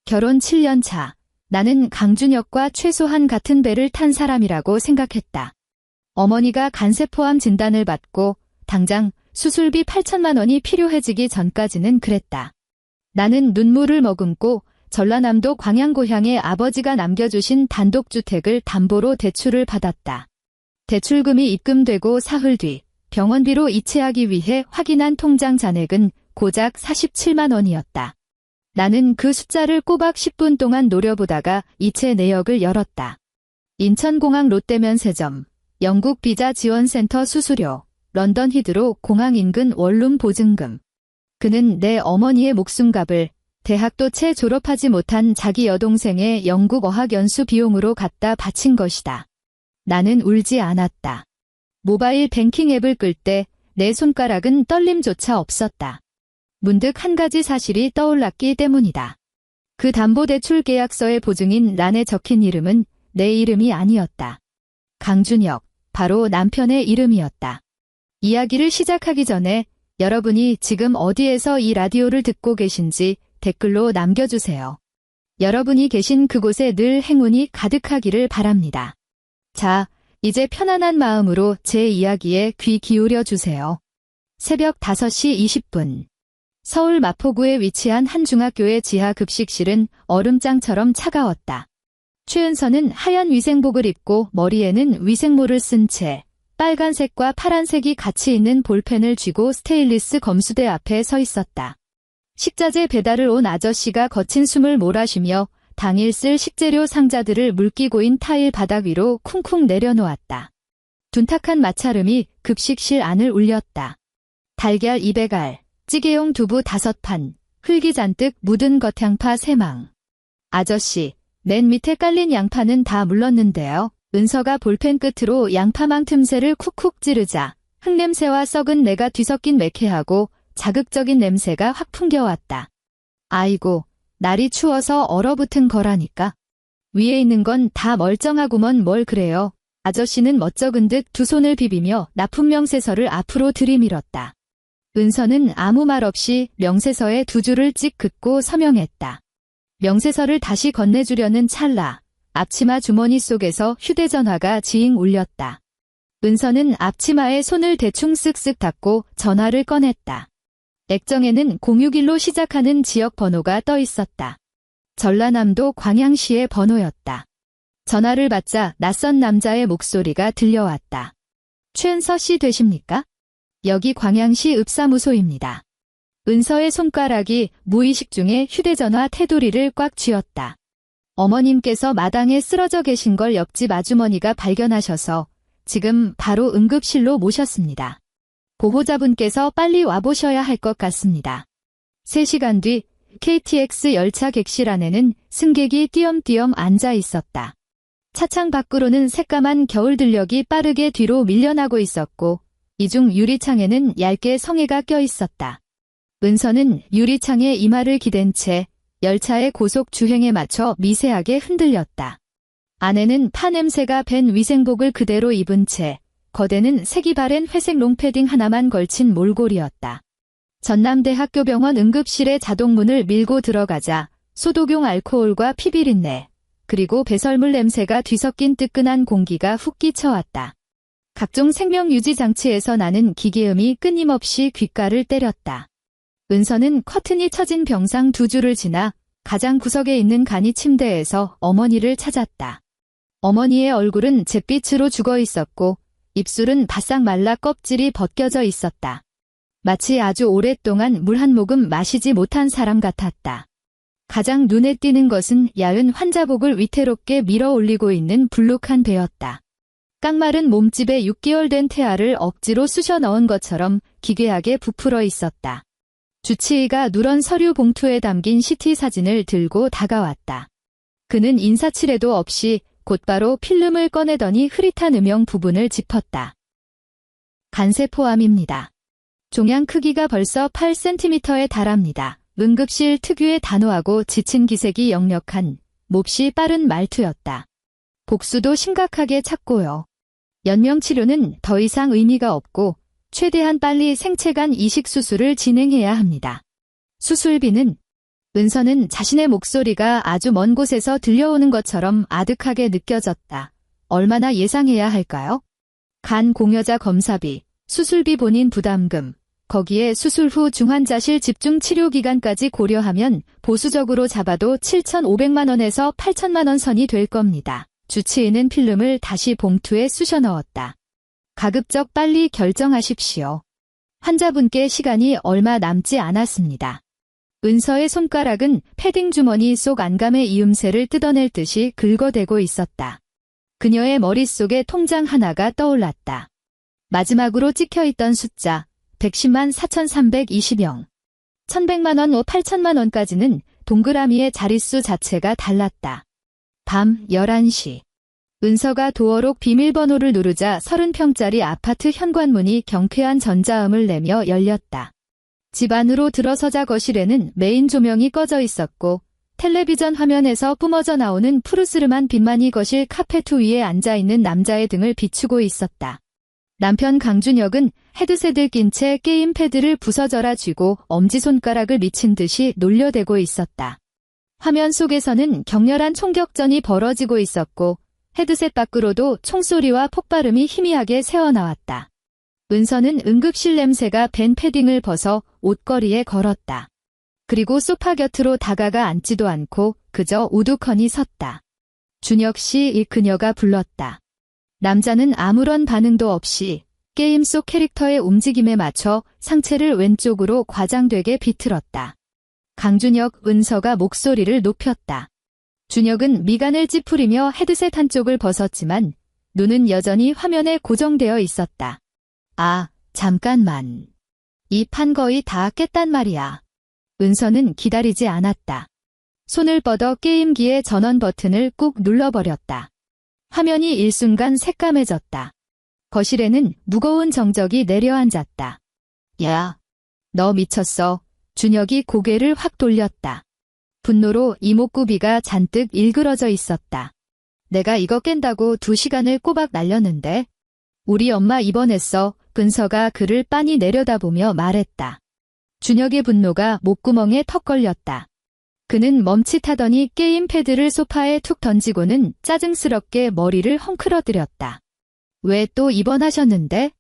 결혼 7년 차. 나는 강준혁과 최소한 같은 배를 탄 사람이라고 생각했다. 어머니가 간세포암 진단을 받고 당장 수술비 8천만 원이 필요해지기 전까지는 그랬다. 나는 눈물을 머금고 전라남도 광양고향에 아버지가 남겨주신 단독주택을 담보로 대출을 받았다. 대출금이 입금되고 사흘 뒤 병원비로 이체하기 위해 확인한 통장 잔액은 고작 47만 원이었다. 나는 그 숫자를 꼬박 10분 동안 노려보다가 이체 내역을 열었다. 인천공항 롯데면세점, 영국 비자 지원센터 수수료, 런던 히드로 공항 인근 원룸 보증금. 그는 내 어머니의 목숨값을 대학도 채 졸업하지 못한 자기 여동생의 영국 어학연수 비용으로 갖다 바친 것이다. 나는 울지 않았다. 모바일 뱅킹 앱을 끌 때 내 손가락은 떨림조차 없었다. 문득 한 가지 사실이 떠올랐기 때문이다. 그 담보대출 계약서의 보증인 란에 적힌 이름은 내 이름이 아니었다. 강준혁, 바로 남편의 이름이었다. 이야기를 시작하기 전에 여러분이 지금 어디에서 이 라디오를 듣고 계신지 댓글로 남겨주세요. 여러분이 계신 그곳에 늘 행운이 가득하기를 바랍니다. 자, 이제 편안한 마음으로 제 이야기에 귀 기울여 주세요. 새벽 5시 20분. 서울 마포구에 위치한 한 중학교의 지하 급식실은 얼음장처럼 차가웠다. 최은서는 하얀 위생복을 입고 머리에는 위생모를 쓴 채 빨간색과 파란색이 같이 있는 볼펜을 쥐고 스테인리스 검수대 앞에 서 있었다. 식자재 배달을 온 아저씨가 거친 숨을 몰아쉬며 당일 쓸 식재료 상자들을 물기 고인 타일 바닥 위로 쿵쿵 내려놓았다. 둔탁한 마찰음이 급식실 안을 울렸다. 달걀 200알, 찌개용 두부 5판, 흙이 잔뜩 묻은 겉양파 3망. 아저씨, 맨 밑에 깔린 양파는 다 물렀는데요. 은서가 볼펜 끝으로 양파망 틈새를 쿡쿡 찌르자 흙냄새와 썩은 내가 뒤섞인 매캐하고 자극적인 냄새가 확 풍겨왔다. 아이고, 날이 추워서 얼어붙은 거라니까. 위에 있는 건 다 멀쩡하구먼 뭘 그래요. 아저씨는 멋쩍은 듯 두 손을 비비며 납품 명세서를 앞으로 들이밀었다. 은서는 아무 말 없이 명세서에 2줄을 찍 긋고 서명했다. 명세서를 다시 건네주려는 찰나 앞치마 주머니 속에서 휴대전화가 지잉 울렸다. 은서는 앞치마에 손을 대충 쓱쓱 닦고 전화를 꺼냈다. 액정에는 061로 시작하는 지역 번호가 떠 있었다. 전라남도 광양시의 번호였다. 전화를 받자 낯선 남자의 목소리가 들려왔다. 최은서 씨 되십니까? 여기 광양시 읍사무소입니다. 은서의 손가락이 무의식 중에 휴대전화 테두리를 꽉 쥐었다. 어머님께서 마당에 쓰러져 계신 걸 옆집 아주머니가 발견하셔서 지금 바로 응급실로 모셨습니다. 보호자분께서 빨리 와보셔야 할 것 같습니다. 3시간 뒤 KTX 열차 객실 안에는 승객이 띄엄띄엄 앉아 있었다. 차창 밖으로는 새까만 겨울 들녘이 빠르게 뒤로 밀려나고 있었고 이중 유리창에는 얇게 성에가 껴 있었다. 은서는 유리창에 이마를 기댄 채 열차의 고속 주행에 맞춰 미세하게 흔들렸다. 안에는 파 냄새가 밴 위생복을 그대로 입은 채 거대는 색이 바랜 회색 롱패딩 하나만 걸친 몰골이었다. 전남대학교병원 응급실의 자동문을 밀고 들어가자 소독용 알코올과 피비린내, 그리고 배설물 냄새가 뒤섞인 뜨끈한 공기가 훅 끼쳐왔다. 각종 생명유지 장치에서 나는 기계음이 끊임없이 귓가를 때렸다. 은서는 커튼이 쳐진 병상 2줄을 지나 가장 구석에 있는 간이 침대에서 어머니를 찾았다. 어머니의 얼굴은 잿빛으로 죽어 있었고 입술은 바싹 말라 껍질이 벗겨져 있었다. 마치 아주 오랫동안 물 한 모금 마시지 못한 사람 같았다. 가장 눈에 띄는 것은 야은 환자복을 위태롭게 밀어 올리고 있는 불룩한 배였다. 깡마른 몸집에 6개월 된 태아를 억지로 쑤셔 넣은 것처럼 기괴하게 부풀어 있었다. 주치의가 누런 서류 봉투에 담긴 CT 사진을 들고 다가왔다. 그는 인사치레도 없이 곧바로 필름을 꺼내더니 흐릿한 음영 부분을 짚었다. 간세포암입니다. 종양 크기가 벌써 8cm에 달합니다. 응급실 특유의 단호하고 지친 기색이 역력한 몹시 빠른 말투였다. 복수도 심각하게 찼고요. 연명치료는 더 이상 의미가 없고 최대한 빨리 생체간 이식 수술을 진행해야 합니다. 수술비는 은서는 자신의 목소리가 아주 먼 곳에서 들려오는 것처럼 아득하게 느껴졌다. 얼마나 예상해야 할까요? 간 공여자 검사비, 수술비 본인 부담금, 거기에 수술 후 중환자실 집중 치료 기간까지 고려하면 보수적으로 잡아도 7,500만 원에서 8천만 원 선이 될 겁니다. 주치의는 필름을 다시 봉투에 쑤셔 넣었다. 가급적 빨리 결정하십시오. 환자분께 시간이 얼마 남지 않았습니다. 은서의 손가락은 패딩 주머니 속 안감의 이음새를 뜯어낼 듯이 긁어대고 있었다. 그녀의 머릿속에 통장 하나가 떠올랐다. 마지막으로 찍혀있던 숫자 110만 4,320영. 1,100만 원, 8천만 원까지는 동그라미의 자릿수 자체가 달랐다. 밤 11시. 은서가 도어록 비밀번호를 누르자 30평짜리 아파트 현관문이 경쾌한 전자음을 내며 열렸다. 집 안으로 들어서자 거실에는 메인 조명이 꺼져 있었고 텔레비전 화면에서 뿜어져 나오는 푸르스름한 빛만이 거실 카페트 위에 앉아있는 남자의 등을 비추고 있었다. 남편 강준혁은 헤드셋을 낀 채 게임 패드를 부서져라 쥐고 엄지손가락을 미친 듯이 놀려대고 있었다. 화면 속에서는 격렬한 총격전이 벌어지고 있었고 헤드셋 밖으로도 총소리와 폭발음이 희미하게 새어나왔다. 은서는 응급실 냄새가 밴 패딩을 벗어 옷걸이에 걸었다. 그리고 소파 곁으로 다가가 앉지도 않고 그저 우두커니 섰다. 준혁 씨, 그녀가 불렀다. 남자는 아무런 반응도 없이 게임 속 캐릭터의 움직임에 맞춰 상체를 왼쪽으로 과장되게 비틀었다. 강준혁, 은서가 목소리를 높였다. 준혁은 미간을 찌푸리며 헤드셋 한쪽을 벗었지만 눈은 여전히 화면에 고정되어 있었다. 아, 잠깐만. 이 판 거의 다 깼단 말이야. 은서는 기다리지 않았다. 손을 뻗어 게임기의 전원 버튼을 꾹 눌러버렸다. 화면이 일순간 새까매졌다. 거실에는 무거운 정적이 내려앉았다. 야, 너 미쳤어. 준혁이 고개를 확 돌렸다. 분노로 이목구비가 잔뜩 일그러져 있었다. 내가 이거 깬다고 2시간을 꼬박 날렸는데. 우리 엄마 입원했어. 은서가 그를 빤히 내려다보며 말했다. 준혁의 분노가 목구멍에 턱 걸렸다. 그는 멈칫하더니 게임 패드를 소파에 툭 던지고는 짜증스럽게 머리를 헝클어뜨렸다. 왜 또 입원하셨는데?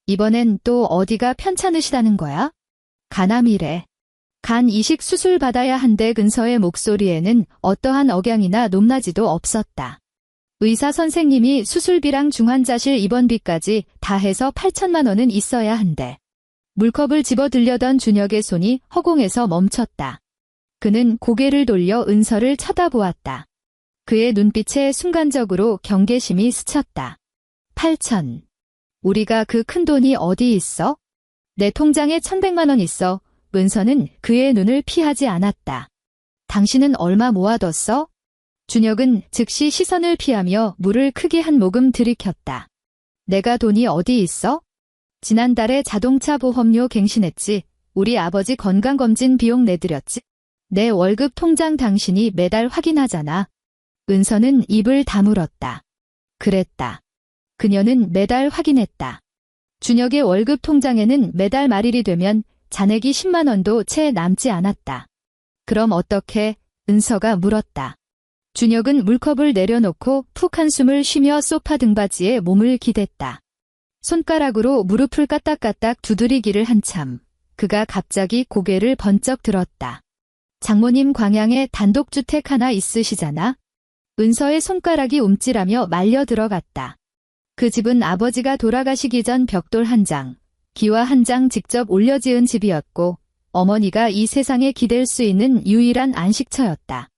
이번엔 또 어디가 편찮으시다는 거야? 간암이래. 간 이식 수술 받아야 한대. 근서의 목소리에는 어떠한 억양이나 높낮이도 없었다. 의사 선생님이 수술비랑 중환자실 입원비까지 다 해서 8천만 원은 있어야 한대. 물컵을 집어 들려던 준혁의 손이 허공에서 멈췄다. 그는 고개를 돌려 은서를 쳐다보았다. 그의 눈빛에 순간적으로 경계심이 스쳤다. 8천. 우리가 그 큰 돈이 어디 있어? 내 통장에 1,100만 원 있어. 은서는 그의 눈을 피하지 않았다. 당신은 얼마 모아뒀어? 준혁은 즉시 시선을 피하며 물을 크게 한 모금 들이켰다. 내가 돈이 어디 있어? 지난달에 자동차 보험료 갱신했지. 우리 아버지 건강검진 비용 내드렸지. 내 월급 통장 당신이 매달 확인하잖아. 은서는 입을 다물었다. 그랬다. 그녀는 매달 확인했다. 준혁의 월급 통장에는 매달 말일이 되면 잔액이 10만 원도 채 남지 않았다. 그럼 어떻게? 은서가 물었다. 준혁은 물컵을 내려놓고 푹 한숨을 쉬며 소파 등받이에 몸을 기댔다. 손가락으로 무릎을 까딱까딱 두드리기를 한참. 그가 갑자기 고개를 번쩍 들었다. 장모님 광양에 단독주택 하나 있으시잖아? 은서의 손가락이 움찔하며 말려 들어갔다. 그 집은 아버지가 돌아가시기 전 벽돌 한 장, 기와 한 장 직접 올려 지은 집이었고 어머니가 이 세상에 기댈 수 있는 유일한 안식처였다.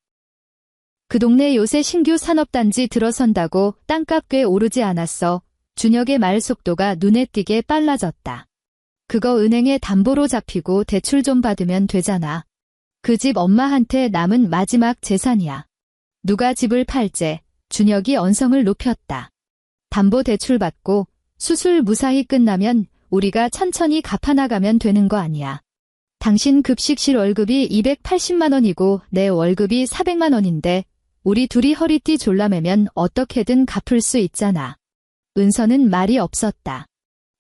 그 동네 요새 신규 산업단지 들어선다고 땅값 꽤 오르지 않았어. 준혁의 말 속도가 눈에 띄게 빨라졌다. 그거 은행에 담보로 잡히고 대출 좀 받으면 되잖아. 그 집 엄마한테 남은 마지막 재산이야. 누가 집을 팔재? 준혁이 언성을 높였다. 담보 대출 받고 수술 무사히 끝나면 우리가 천천히 갚아나가면 되는 거 아니야. 당신 급식실 월급이 280만 원이고 내 월급이 400만 원인데 우리 둘이 허리띠 졸라매면 어떻게든 갚을 수 있잖아. 은서는 말이 없었다.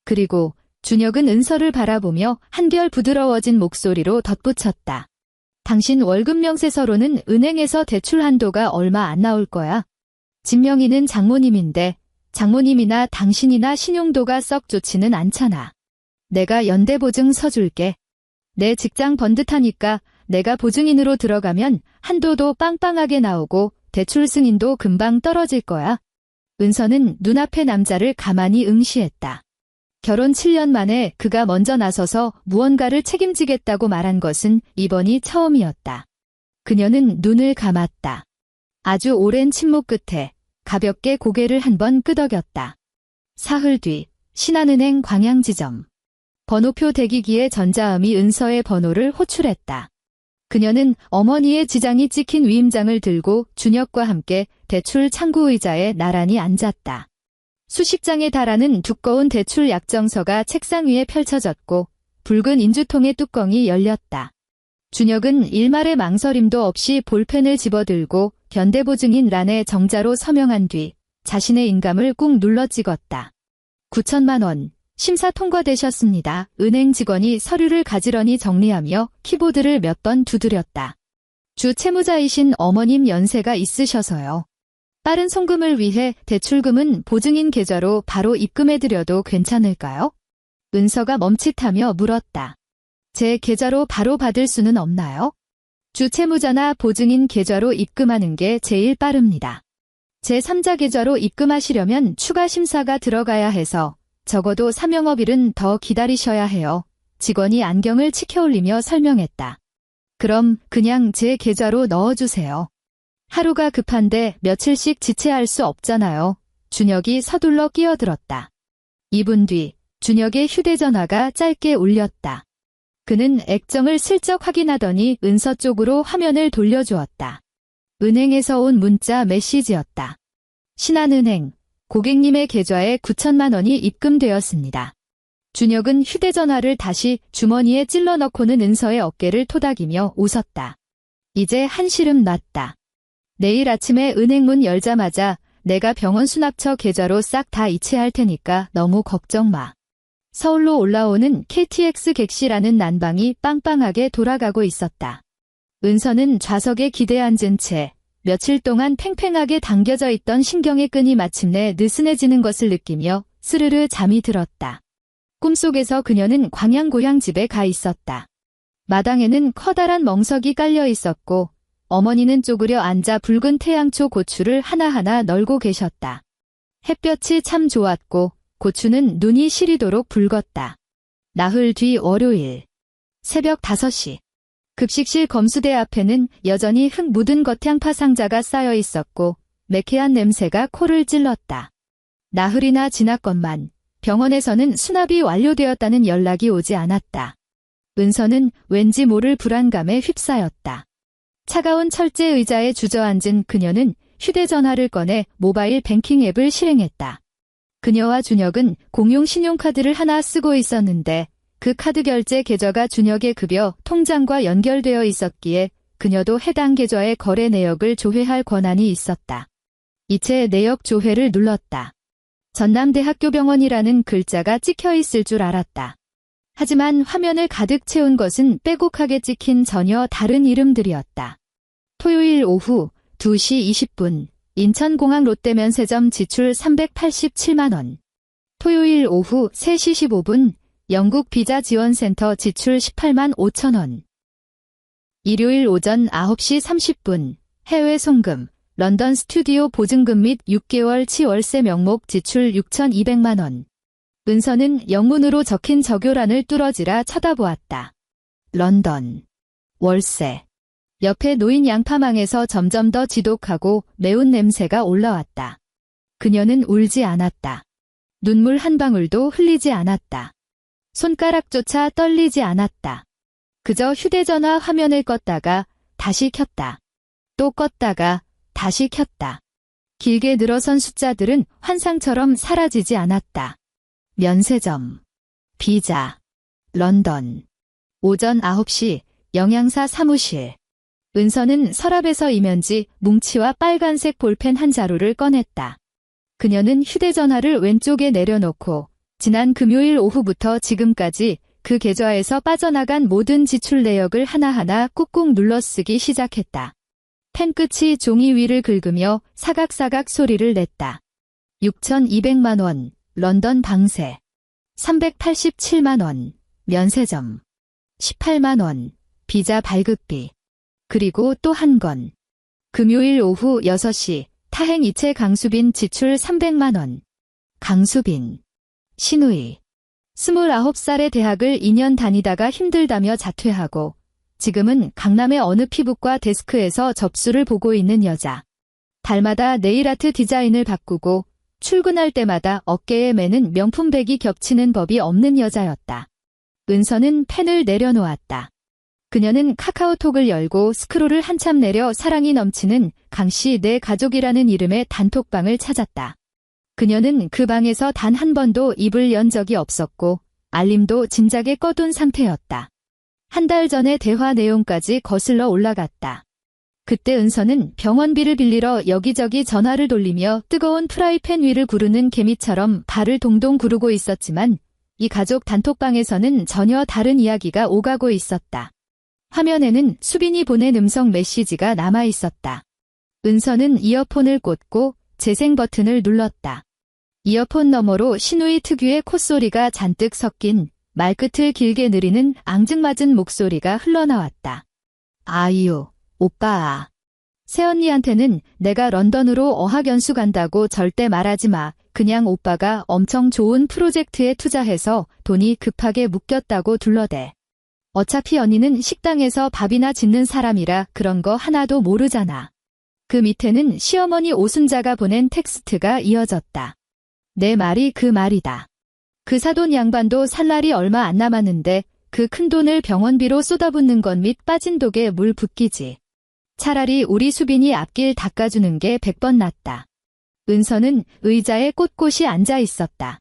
그리고 준혁은 은서를 바라보며 한결 부드러워진 목소리로 덧붙였다. 당신 월급 명세서로는 은행에서 대출 한도가 얼마 안 나올 거야. 진명이는 장모님인데 장모님이나 당신이나 신용도가 썩 좋지는 않잖아. 내가 연대보증 서줄게. 내 직장 번듯하니까 내가 보증인으로 들어가면 한도도 빵빵하게 나오고 대출 승인도 금방 떨어질 거야. 은서는 눈앞의 남자를 가만히 응시했다. 결혼 7년 만에 그가 먼저 나서서 무언가를 책임지겠다고 말한 것은 이번이 처음이었다. 그녀는 눈을 감았다. 아주 오랜 침묵 끝에 가볍게 고개를 한번 끄덕였다. 사흘 뒤 신한은행 광양지점. 번호표 대기기에 전자음이 은서의 번호를 호출했다. 그녀는 어머니의 지장이 찍힌 위임장을 들고 준혁과 함께 대출 창구 의자에 나란히 앉았다. 수십 장에 달하는 두꺼운 대출 약정서가 책상 위에 펼쳐졌고 붉은 인주통의 뚜껑이 열렸다. 준혁은 일말의 망설임도 없이 볼펜을 집어들고 현대보증인 란에 정자로 서명한 뒤 자신의 인감을 꾹 눌러 찍었다. 9천만 원. 심사 통과되셨습니다. 은행 직원이 서류를 가지런히 정리하며 키보드를 몇 번 두드렸다. 주 채무자이신 어머님 연세가 있으셔서요. 빠른 송금을 위해 대출금은 보증인 계좌로 바로 입금해드려도 괜찮을까요? 은서가 멈칫하며 물었다. 제 계좌로 바로 받을 수는 없나요? 주 채무자나 보증인 계좌로 입금하는 게 제일 빠릅니다. 제3자 계좌로 입금하시려면 추가 심사가 들어가야 해서 적어도 사명업일은 더 기다리셔야 해요. 직원이 안경을 치켜올리며 설명했다. 그럼 그냥 제 계좌로 넣어주세요. 하루가 급한데 며칠씩 지체할 수 없잖아요. 준혁이 서둘러 끼어들었다. 2분 뒤 준혁의 휴대전화가 짧게 울렸다. 그는 액정을 슬쩍 확인하더니 은서 쪽으로 화면을 돌려주었다. 은행에서 온 문자 메시지였다. 신한은행. 고객님의 계좌에 9천만 원이 입금되었습니다. 준혁은 휴대전화를 다시 주머니에 찔러 넣고는 은서의 어깨를 토닥이며 웃었다. 이제 한시름 났다. 내일 아침에 은행 문 열자마자 내가 병원 수납처 계좌로 싹 다 이체할 테니까 너무 걱정 마. 서울로 올라오는 KTX 객실라는 난방이 빵빵하게 돌아가고 있었다. 은서는 좌석에 기대 앉은 채 며칠 동안 팽팽하게 당겨져 있던 신경의 끈이 마침내 느슨해지는 것을 느끼며 스르르 잠이 들었다. 꿈속에서 그녀는 광양 고향 집에 가 있었다. 마당에는 커다란 멍석이 깔려 있었고 어머니는 쪼그려 앉아 붉은 태양초 고추를 하나하나 널고 계셨다. 햇볕이 참 좋았고 고추는 눈이 시리도록 붉었다. 나흘 뒤 월요일 새벽 5시 급식실 검수대 앞에는 여전히 흙 묻은 겉향파 상자가 쌓여 있었고 매캐한 냄새가 코를 찔렀다. 나흘이나 지났건만 병원에서는 수납이 완료되었다는 연락이 오지 않았다. 은서는 왠지 모를 불안감에 휩싸였다. 차가운 철제 의자에 주저앉은 그녀는 휴대전화를 꺼내 모바일 뱅킹 앱을 실행했다. 그녀와 준혁은 공용 신용카드를 하나 쓰고 있었는데 그 카드 결제 계좌가 준혁의 급여 통장과 연결되어 있었기에 그녀도 해당 계좌의 거래 내역을 조회할 권한이 있었다. 이체 내역 조회를 눌렀다. 전남대학교병원이라는 글자가 찍혀 있을 줄 알았다. 하지만 화면을 가득 채운 것은 빼곡하게 찍힌 전혀 다른 이름들이었다. 토요일 오후 2시 20분 인천공항 롯데면세점 지출 387만 원. 토요일 오후 3시 15분 영국 비자 지원센터 지출 18만 5천 원. 일요일 오전 9시 30분 해외 송금 런던 스튜디오 보증금 및 6개월 치 월세 명목 지출 6,200만 원. 은서는 영문으로 적힌 적요란을 뚫어지라 쳐다보았다. 런던. 월세. 옆에 놓인 양파망에서 점점 더 지독하고 매운 냄새가 올라왔다. 그녀는 울지 않았다. 눈물 한 방울도 흘리지 않았다. 손가락조차 떨리지 않았다. 그저 휴대전화 화면을 껐다가 다시 켰다. 또 껐다가 다시 켰다. 길게 늘어선 숫자들은 환상처럼 사라지지 않았다. 면세점, 비자, 런던. 오전 9시 영양사 사무실. 은서는 서랍에서 이면지 뭉치와 빨간색 볼펜 한 자루를 꺼냈다. 그녀는 휴대전화를 왼쪽에 내려놓고 지난 금요일 오후부터 지금까지 그 계좌에서 빠져나간 모든 지출 내역을 하나하나 꾹꾹 눌러쓰기 시작했다. 펜끝이 종이 위를 긁으며 사각사각 소리를 냈다. 6,200만 원, 런던 방세. 387만 원, 면세점. 18만 원, 비자 발급비. 그리고 또 한 건. 금요일 오후 6시, 타행 이체 강수빈 지출 300만 원. 강수빈. 신우이. 29살의 대학을 2년 다니다가 힘들다며 자퇴하고 지금은 강남의 어느 피부과 데스크에서 접수를 보고 있는 여자. 달마다 네일아트 디자인을 바꾸고 출근할 때마다 어깨에 매는 명품백이 겹치는 법이 없는 여자였다. 은서는 펜을 내려놓았다. 그녀는 카카오톡을 열고 스크롤을 한참 내려 사랑이 넘치는 강씨 내 가족이라는 이름의 단톡방을 찾았다. 그녀는 그 방에서 단 한 번도 입을 연 적이 없었고 알림도 진작에 꺼둔 상태였다. 한 달 전의 대화 내용까지 거슬러 올라갔다. 그때 은서는 병원비를 빌리러 여기저기 전화를 돌리며 뜨거운 프라이팬 위를 구르는 개미처럼 발을 동동 구르고 있었지만 이 가족 단톡방에서는 전혀 다른 이야기가 오가고 있었다. 화면에는 수빈이 보낸 음성 메시지가 남아 있었다. 은서는 이어폰을 꽂고 재생 버튼을 눌렀다. 이어폰 너머로 신우이 특유의 콧소리가 잔뜩 섞인 말끝을 길게 느리는 앙증맞은 목소리가 흘러나왔다. 아이유, 오빠. 새언니한테는 내가 런던으로 어학연수 간다고 절대 말하지 마. 그냥 오빠가 엄청 좋은 프로젝트에 투자해서 돈이 급하게 묶였다고 둘러대. 어차피 언니는 식당에서 밥이나 짓는 사람이라 그런 거 하나도 모르잖아. 그 밑에는 시어머니 오순자가 보낸 텍스트가 이어졌다. 내 말이 그 말이다. 그 사돈 양반도 살 날이 얼마 안 남았는데 그 큰돈을 병원비로 쏟아붓는 것 및 빠진 독에 물 붓기지. 차라리 우리 수빈이 앞길 닦아주는 게 100번 낫다. 은서는 의자에 꼿꼿이 앉아 있었다.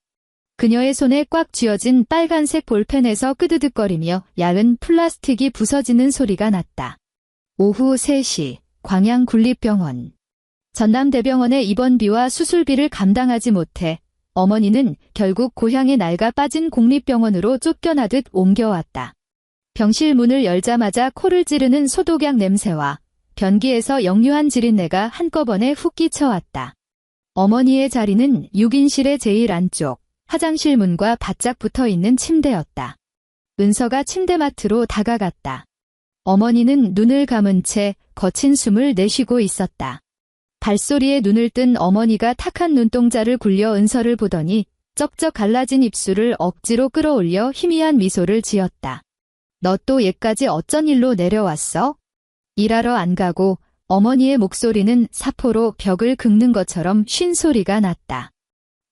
그녀의 손에 꽉 쥐어진 빨간색 볼펜에서 끄드득거리며 얇은 플라스틱이 부서지는 소리가 났다. 오후 3시 광양국립병원. 전남대병원의 입원비와 수술비를 감당하지 못해 어머니는 결국 고향에 낡아 빠진 공립병원으로 쫓겨나듯 옮겨왔다. 병실 문을 열자마자 코를 찌르는 소독약 냄새와 변기에서 역류한 지린내가 한꺼번에 훅 끼쳐왔다. 어머니의 자리는 6인실의 제일 안쪽, 화장실 문과 바짝 붙어있는 침대였다. 은서가 침대맡으로 다가갔다. 어머니는 눈을 감은 채 거친 숨을 내쉬고 있었다. 발소리에 눈을 뜬 어머니가 탁한 눈동자를 굴려 은서를 보더니 쩍쩍 갈라진 입술을 억지로 끌어올려 희미한 미소를 지었다. 너 또 얘까지 어쩐 일로 내려왔어? 일하러 안 가고. 어머니의 목소리는 사포로 벽을 긁는 것처럼 쉰 소리가 났다.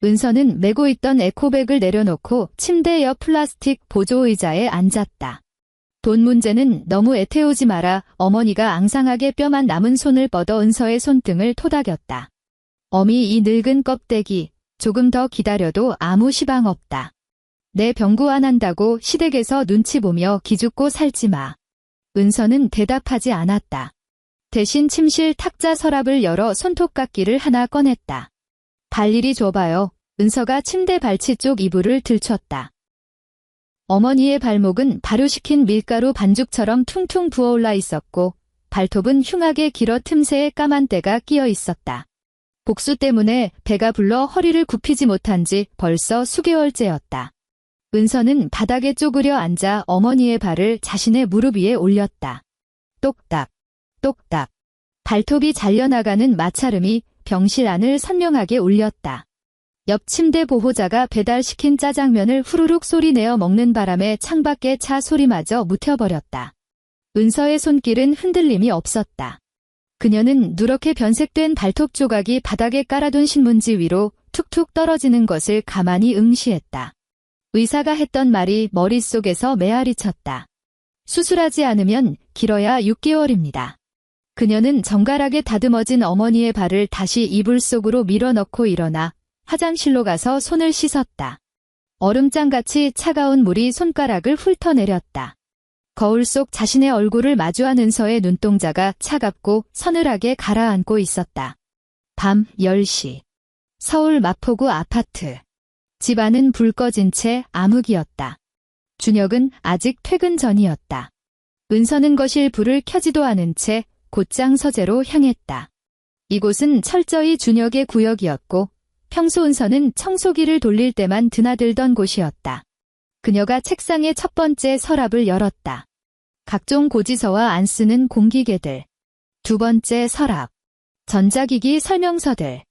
은서는 메고 있던 에코백을 내려놓고 침대 옆 플라스틱 보조의자에 앉았다. 돈 문제는 너무 애태우지 마라. 어머니가 앙상하게 뼈만 남은 손을 뻗어 은서의 손등을 토닥였다. 어미 이 늙은 껍데기, 조금 더 기다려도 아무 시방 없다. 내 병구 안 한다고 시댁에서 눈치 보며 기죽고 살지 마. 은서는 대답하지 않았다. 대신 침실 탁자 서랍을 열어 손톱깎이를 하나 꺼냈다. 발 이리 줘봐요. 은서가 침대 발치 쪽 이불을 들췄다. 어머니의 발목은 발효시킨 밀가루 반죽처럼 퉁퉁 부어올라 있었고 발톱은 흉하게 길어 틈새에 까만 때가 끼어 있었다. 복수 때문에 배가 불러 허리를 굽히지 못한 지 벌써 수개월째였다. 은서는 바닥에 쪼그려 앉아 어머니의 발을 자신의 무릎 위에 올렸다. 똑딱, 똑딱. 발톱이 잘려나가는 마찰음이 병실 안을 선명하게 울렸다. 옆 침대 보호자가 배달시킨 짜장면을 후루룩 소리내어 먹는 바람에 창밖에 차 소리마저 묻혀버렸다. 은서의 손길은 흔들림이 없었다. 그녀는 누렇게 변색된 발톱 조각이 바닥에 깔아둔 신문지 위로 툭툭 떨어지는 것을 가만히 응시했다. 의사가 했던 말이 머릿속에서 메아리쳤다. 수술하지 않으면 길어야 6개월입니다. 그녀는 정갈하게 다듬어진 어머니의 발을 다시 이불 속으로 밀어넣고 일어나 화장실로 가서 손을 씻었다. 얼음장같이 차가운 물이 손가락을 훑어내렸다. 거울 속 자신의 얼굴을 마주한 은서의 눈동자가 차갑고 서늘하게 가라앉고 있었다. 밤 10시. 서울 마포구 아파트. 집 안은 불 꺼진 채 암흑이었다. 준혁은 아직 퇴근 전이었다. 은서는 거실 불을 켜지도 않은 채 곧장 서재로 향했다. 이곳은 철저히 준혁의 구역이었고 평소 은서는 청소기를 돌릴 때만 드나들던 곳이었다. 그녀가 책상의 첫 번째 서랍을 열었다. 각종 고지서와 안 쓰는 공기계들. 두 번째 서랍. 전자기기 설명서들.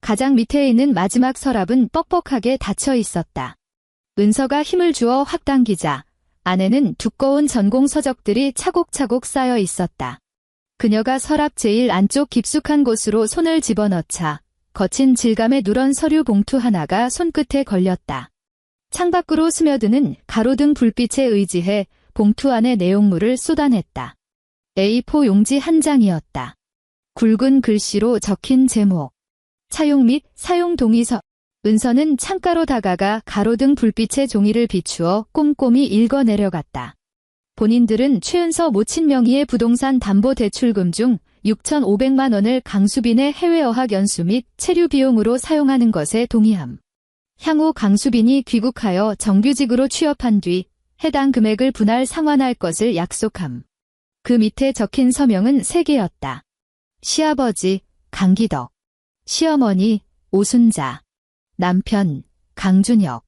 가장 밑에 있는 마지막 서랍은 뻑뻑하게 닫혀 있었다. 은서가 힘을 주어 확 당기자 안에는 두꺼운 전공 서적들이 차곡차곡 쌓여 있었다. 그녀가 서랍 제일 안쪽 깊숙한 곳으로 손을 집어넣자 거친 질감의 누런 서류 봉투 하나가 손끝에 걸렸다. 창밖으로 스며드는 가로등 불빛에 의지해 봉투 안에 내용물을 쏟아냈다. A4 용지 한 장이었다. 굵은 글씨로 적힌 제목. 차용 및 사용 동의서. 은서는 창가로 다가가 가로등 불빛에 종이를 비추어 꼼꼼히 읽어 내려갔다. 본인들은 최은서 모친 명의의 부동산 담보대출금 중 6,500만 원을 강수빈의 해외 어학 연수 및 체류 비용으로 사용하는 것에 동의함. 향후 강수빈이 귀국하여 정규직으로 취업한 뒤 해당 금액을 분할 상환할 것을 약속함. 그 밑에 적힌 서명은 3개였다. 시아버지 강기덕, 시어머니 오순자, 남편 강준혁,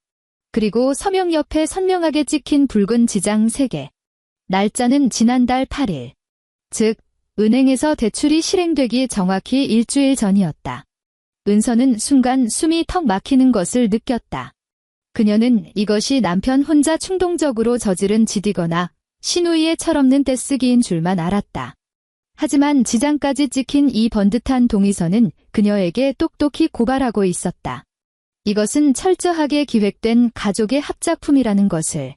그리고 서명 옆에 선명하게 찍힌 붉은 지장 3개. 날짜는 지난달 8일, 즉 은행에서 대출이 실행되기 정확히 일주일 전이었다. 은서는 순간 숨이 턱 막히는 것을 느꼈다. 그녀는 이것이 남편 혼자 충동적으로 저지른 짓이거나 시누이의 철없는 떼쓰기인 줄만 알았다. 하지만 지장까지 찍힌 이 번듯한 동의서는 그녀에게 똑똑히 고발하고 있었다. 이것은 철저하게 기획된 가족의 합작품이라는 것을.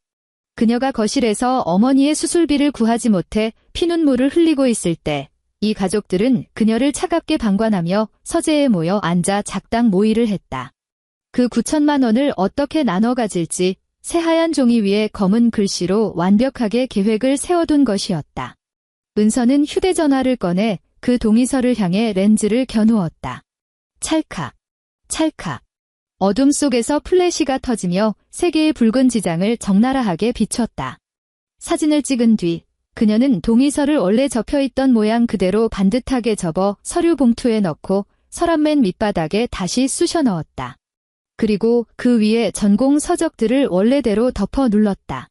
그녀가 거실에서 어머니의 수술비를 구하지 못해 피눈물을 흘리고 있을 때 이 가족들은 그녀를 차갑게 방관하며 서재에 모여 앉아 작당 모의를 했다. 그 9천만 원을 어떻게 나눠 가질지 새하얀 종이 위에 검은 글씨로 완벽하게 계획을 세워둔 것이었다. 은서는 휴대전화를 꺼내 그 동의서를 향해 렌즈를 겨누었다. 찰칵, 찰칵. 어둠 속에서 플래시가 터지며 3개의 붉은 지장을 적나라하게 비췄다. 사진을 찍은 뒤 그녀는 동의서를 원래 접혀있던 모양 그대로 반듯하게 접어 서류 봉투에 넣고 서랍 맨 밑바닥에 다시 쑤셔 넣었다. 그리고 그 위에 전공 서적들을 원래대로 덮어 눌렀다.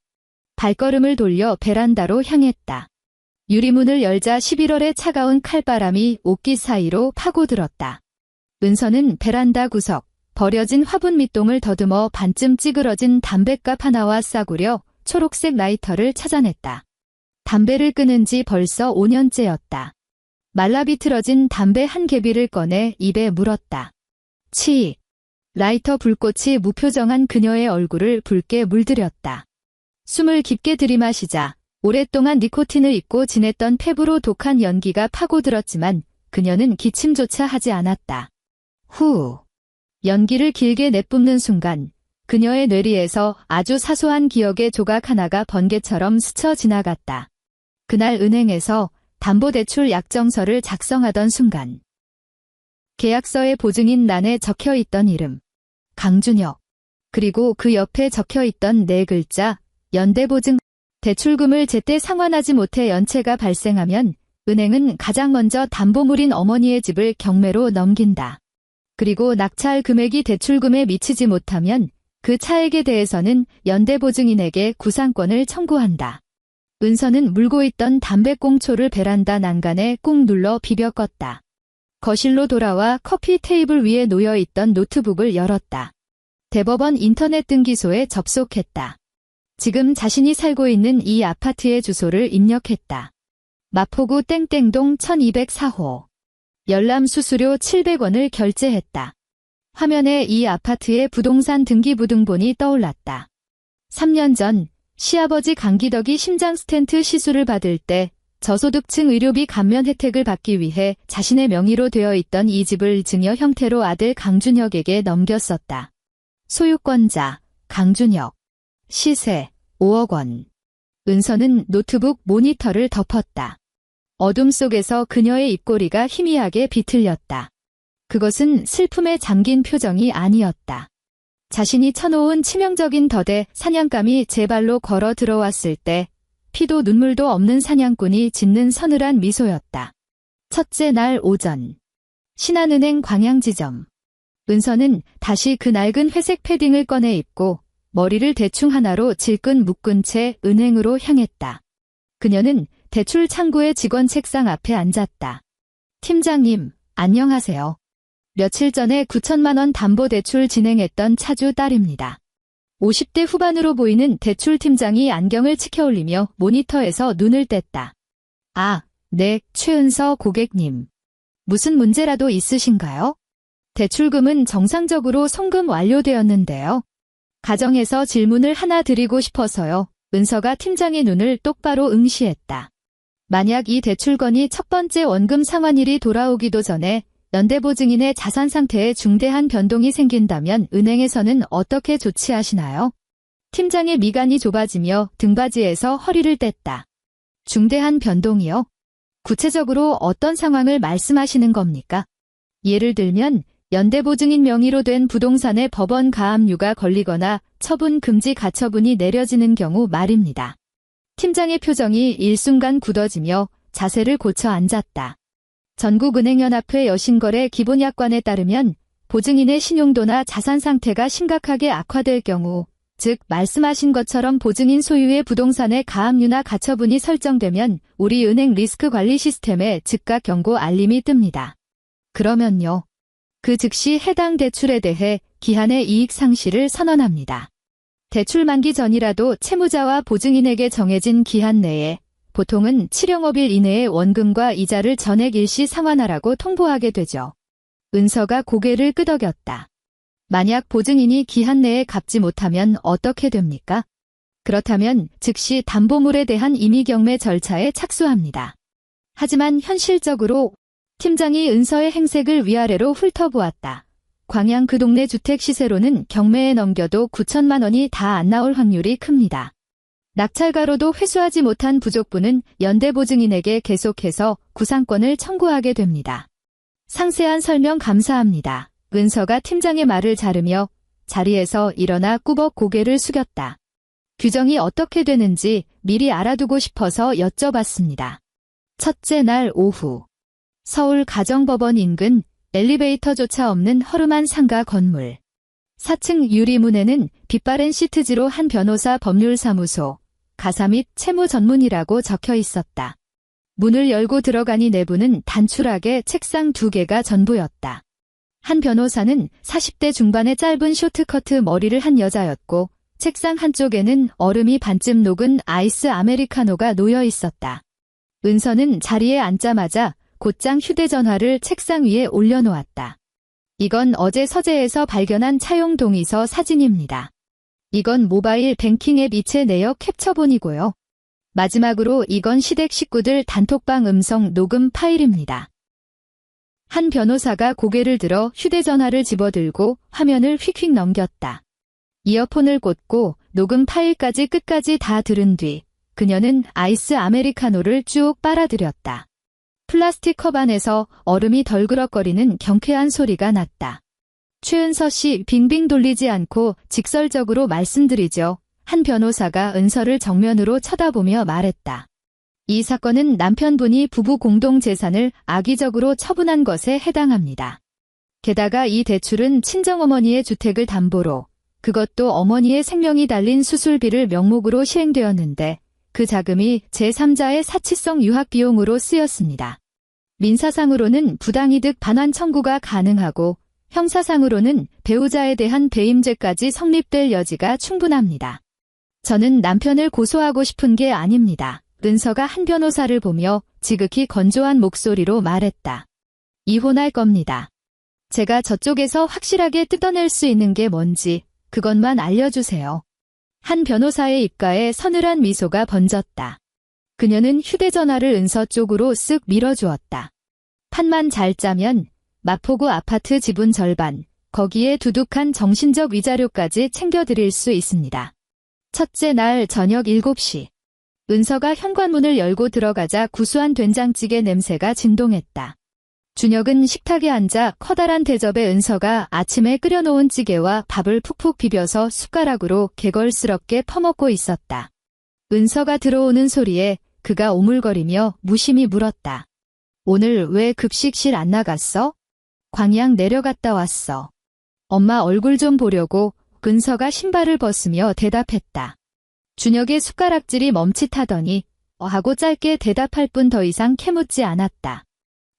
발걸음을 돌려 베란다로 향했다. 유리문을 열자 11월의 차가운 칼바람이 옷깃 사이로 파고들었다. 은서는 베란다 구석, 버려진 화분 밑동을 더듬어 반쯤 찌그러진 담뱃갑 하나와 싸구려 초록색 라이터를 찾아냈다. 담배를 끊은 지 벌써 5년째였다. 말라 비틀어진 담배 한 개비를 꺼내 입에 물었다. 치! 라이터 불꽃이 무표정한 그녀의 얼굴을 붉게 물들였다. 숨을 깊게 들이마시자 오랫동안 니코틴을 잊고 지냈던 폐부로 독한 연기가 파고들었지만 그녀는 기침조차 하지 않았다. 후! 연기를 길게 내뿜는 순간 그녀의 뇌리에서 아주 사소한 기억의 조각 하나가 번개처럼 스쳐 지나갔다. 그날 은행에서 담보대출 약정서를 작성하던 순간 계약서의 보증인欄에 적혀있던 이름 강준혁, 그리고 그 옆에 적혀있던 4글자 연대보증. 대출금을 제때 상환하지 못해 연체가 발생하면 은행은 가장 먼저 담보물인 어머니의 집을 경매로 넘긴다. 그리고 낙찰 금액이 대출금에 미치지 못하면 그 차액에 대해서는 연대보증인에게 구상권을 청구한다. 은서는 물고 있던 담배꽁초를 베란다 난간에 꾹 눌러 비벼 껐다. 거실로 돌아와 커피 테이블 위에 놓여있던 노트북을 열었다. 대법원 인터넷 등기소에 접속했다. 지금 자신이 살고 있는 이 아파트의 주소를 입력했다. 마포구 땡땡동 1204호. 열람 수수료 700원을 결제했다. 화면에 이 아파트의 부동산 등기부등본이 떠올랐다. 3년 전 시아버지 강기덕이 심장 스텐트 시술을 받을 때 저소득층 의료비 감면 혜택을 받기 위해 자신의 명의로 되어 있던 이 집을 증여 형태로 아들 강준혁에게 넘겼었다. 소유권자 강준혁. 시세 5억 원. 은서는 노트북 모니터를 덮었다. 어둠 속에서 그녀의 입꼬리가 희미하게 비틀렸다. 그것은 슬픔에 잠긴 표정이 아니었다. 자신이 쳐놓은 치명적인 덫에 사냥감이 제 발로 걸어 들어왔을 때 피도 눈물도 없는 사냥꾼이 짓는 서늘한 미소였다. 첫째 날 오전. 신한은행 광양지점. 은서는 다시 그 낡은 회색 패딩을 꺼내 입고 머리를 대충 하나로 질끈 묶은 채 은행으로 향했다. 그녀는 대출 창구의 직원 책상 앞에 앉았다. 팀장님, 안녕하세요. 며칠 전에 9천만 원 담보대출 진행했던 차주 딸입니다. 50대 후반으로 보이는 대출팀장이 안경을 치켜올리며 모니터에서 눈을 뗐다. 아, 네, 최은서 고객님. 무슨 문제라도 있으신가요? 대출금은 정상적으로 송금 완료되었는데요. 가정에서 질문을 하나 드리고 싶어서요. 은서가 팀장의 눈을 똑바로 응시했다. 만약 이 대출건이 첫 번째 원금 상환일이 돌아오기도 전에 연대보증인의 자산 상태에 중대한 변동이 생긴다면 은행에서는 어떻게 조치하시나요? 팀장의 미간이 좁아지며 등받이에서 허리를 뗐다. 중대한 변동이요? 구체적으로 어떤 상황을 말씀하시는 겁니까? 예를 들면 연대보증인 명의로 된 부동산의 법원 가압류가 걸리거나 처분 금지 가처분이 내려지는 경우 말입니다. 팀장의 표정이 일순간 굳어지며 자세를 고쳐 앉았다. 전국은행연합회 여신거래 기본약관에 따르면 보증인의 신용도나 자산 상태가 심각하게 악화될 경우, 즉 말씀하신 것처럼 보증인 소유의 부동산의 가압류나 가처분이 설정되면 우리 은행 리스크 관리 시스템에 즉각 경고 알림이 뜹니다. 그러면요. 그 즉시 해당 대출에 대해 기한의 이익 상실을 선언합니다. 대출 만기 전이라도 채무자와 보증인에게 정해진 기한 내에 보통은 7영업일 이내에 원금과 이자를 전액 일시 상환하라고 통보하게 되죠. 은서가 고개를 끄덕였다. 만약 보증인이 기한 내에 갚지 못하면 어떻게 됩니까? 그렇다면 즉시 담보물에 대한 임의경매 절차에 착수합니다. 하지만 현실적으로 팀장이 은서의 행색을 위아래로 훑어보았다. 광양 그 동네 주택 시세로는 경매에 넘겨도 9천만 원이 다 안 나올 확률이 큽니다. 낙찰가로도 회수하지 못한 부족분은 연대보증인에게 계속해서 구상권을 청구하게 됩니다. 상세한 설명 감사합니다. 은서가 팀장의 말을 자르며 자리에서 일어나 꾸벅 고개를 숙였다. 규정이 어떻게 되는지 미리 알아두고 싶어서 여쭤봤습니다. 첫째 날 오후. 서울 가정법원 인근 엘리베이터조차 없는 허름한 상가 건물. 4층 유리문에는 빛바랜 시트지로 한 변호사 법률사무소, 가사 및 채무 전문이라고 적혀 있었다. 문을 열고 들어가니 내부는 단출하게 책상 2개가 전부였다. 한 변호사는 40대 중반의 짧은 쇼트커트 머리를 한 여자였고 책상 한쪽에는 얼음이 반쯤 녹은 아이스 아메리카노가 놓여 있었다. 은서는 자리에 앉자마자 곧장 휴대전화를 책상 위에 올려놓았다. 이건 어제 서재에서 발견한 차용 동의서 사진입니다. 이건 모바일 뱅킹 앱 이체 내역 캡처본이고요. 마지막으로 이건 시댁 식구들 단톡방 음성 녹음 파일입니다. 한 변호사가 고개를 들어 휴대전화를 집어들고 화면을 휙휙 넘겼다. 이어폰을 꽂고 녹음 파일까지 끝까지 다 들은 뒤 그녀는 아이스 아메리카노를 쭉 빨아들였다. 플라스틱 컵 안에서 얼음이 덜그럭거리는 경쾌한 소리가 났다. 최은서 씨, 빙빙 돌리지 않고 직설적으로 말씀드리죠. 한 변호사가 은서를 정면으로 쳐다보며 말했다. 이 사건은 남편분이 부부 공동재산을 악의적으로 처분한 것에 해당합니다. 게다가 이 대출은 친정어머니의 주택을 담보로, 그것도 어머니의 생명이 달린 수술비를 명목으로 시행되었는데 그 자금이 제3자의 사치성 유학비용으로 쓰였습니다. 민사상으로는 부당이득 반환 청구가 가능하고 형사상으로는 배우자에 대한 배임죄까지 성립될 여지가 충분합니다. 저는 남편을 고소하고 싶은 게 아닙니다. 은서가 한 변호사를 보며 지극히 건조한 목소리로 말했다. 이혼할 겁니다. 제가 저쪽에서 확실하게 뜯어낼 수 있는 게 뭔지 그것만 알려주세요. 한 변호사의 입가에 서늘한 미소가 번졌다. 그녀는 휴대전화를 은서 쪽으로 쓱 밀어주었다. 판만 잘 짜면 마포구 아파트 지분 절반, 거기에 두둑한 정신적 위자료까지 챙겨드릴 수 있습니다. 첫째 날 저녁 7시. 은서가 현관문을 열고 들어가자 구수한 된장찌개 냄새가 진동했다. 준혁은 식탁에 앉아 커다란 대접에 은서가 아침에 끓여놓은 찌개와 밥을 푹푹 비벼서 숟가락으로 개걸스럽게 퍼먹고 있었다. 은서가 들어오는 소리에 그가 오물거리며 무심히 물었다. 오늘 왜 급식실 안 나갔어? 광양 내려갔다 왔어. 엄마 얼굴 좀 보려고. 은서가 신발을 벗으며 대답했다. 준혁의 숟가락질이 멈칫하더니 하고 짧게 대답할 뿐 더 이상 캐묻지 않았다.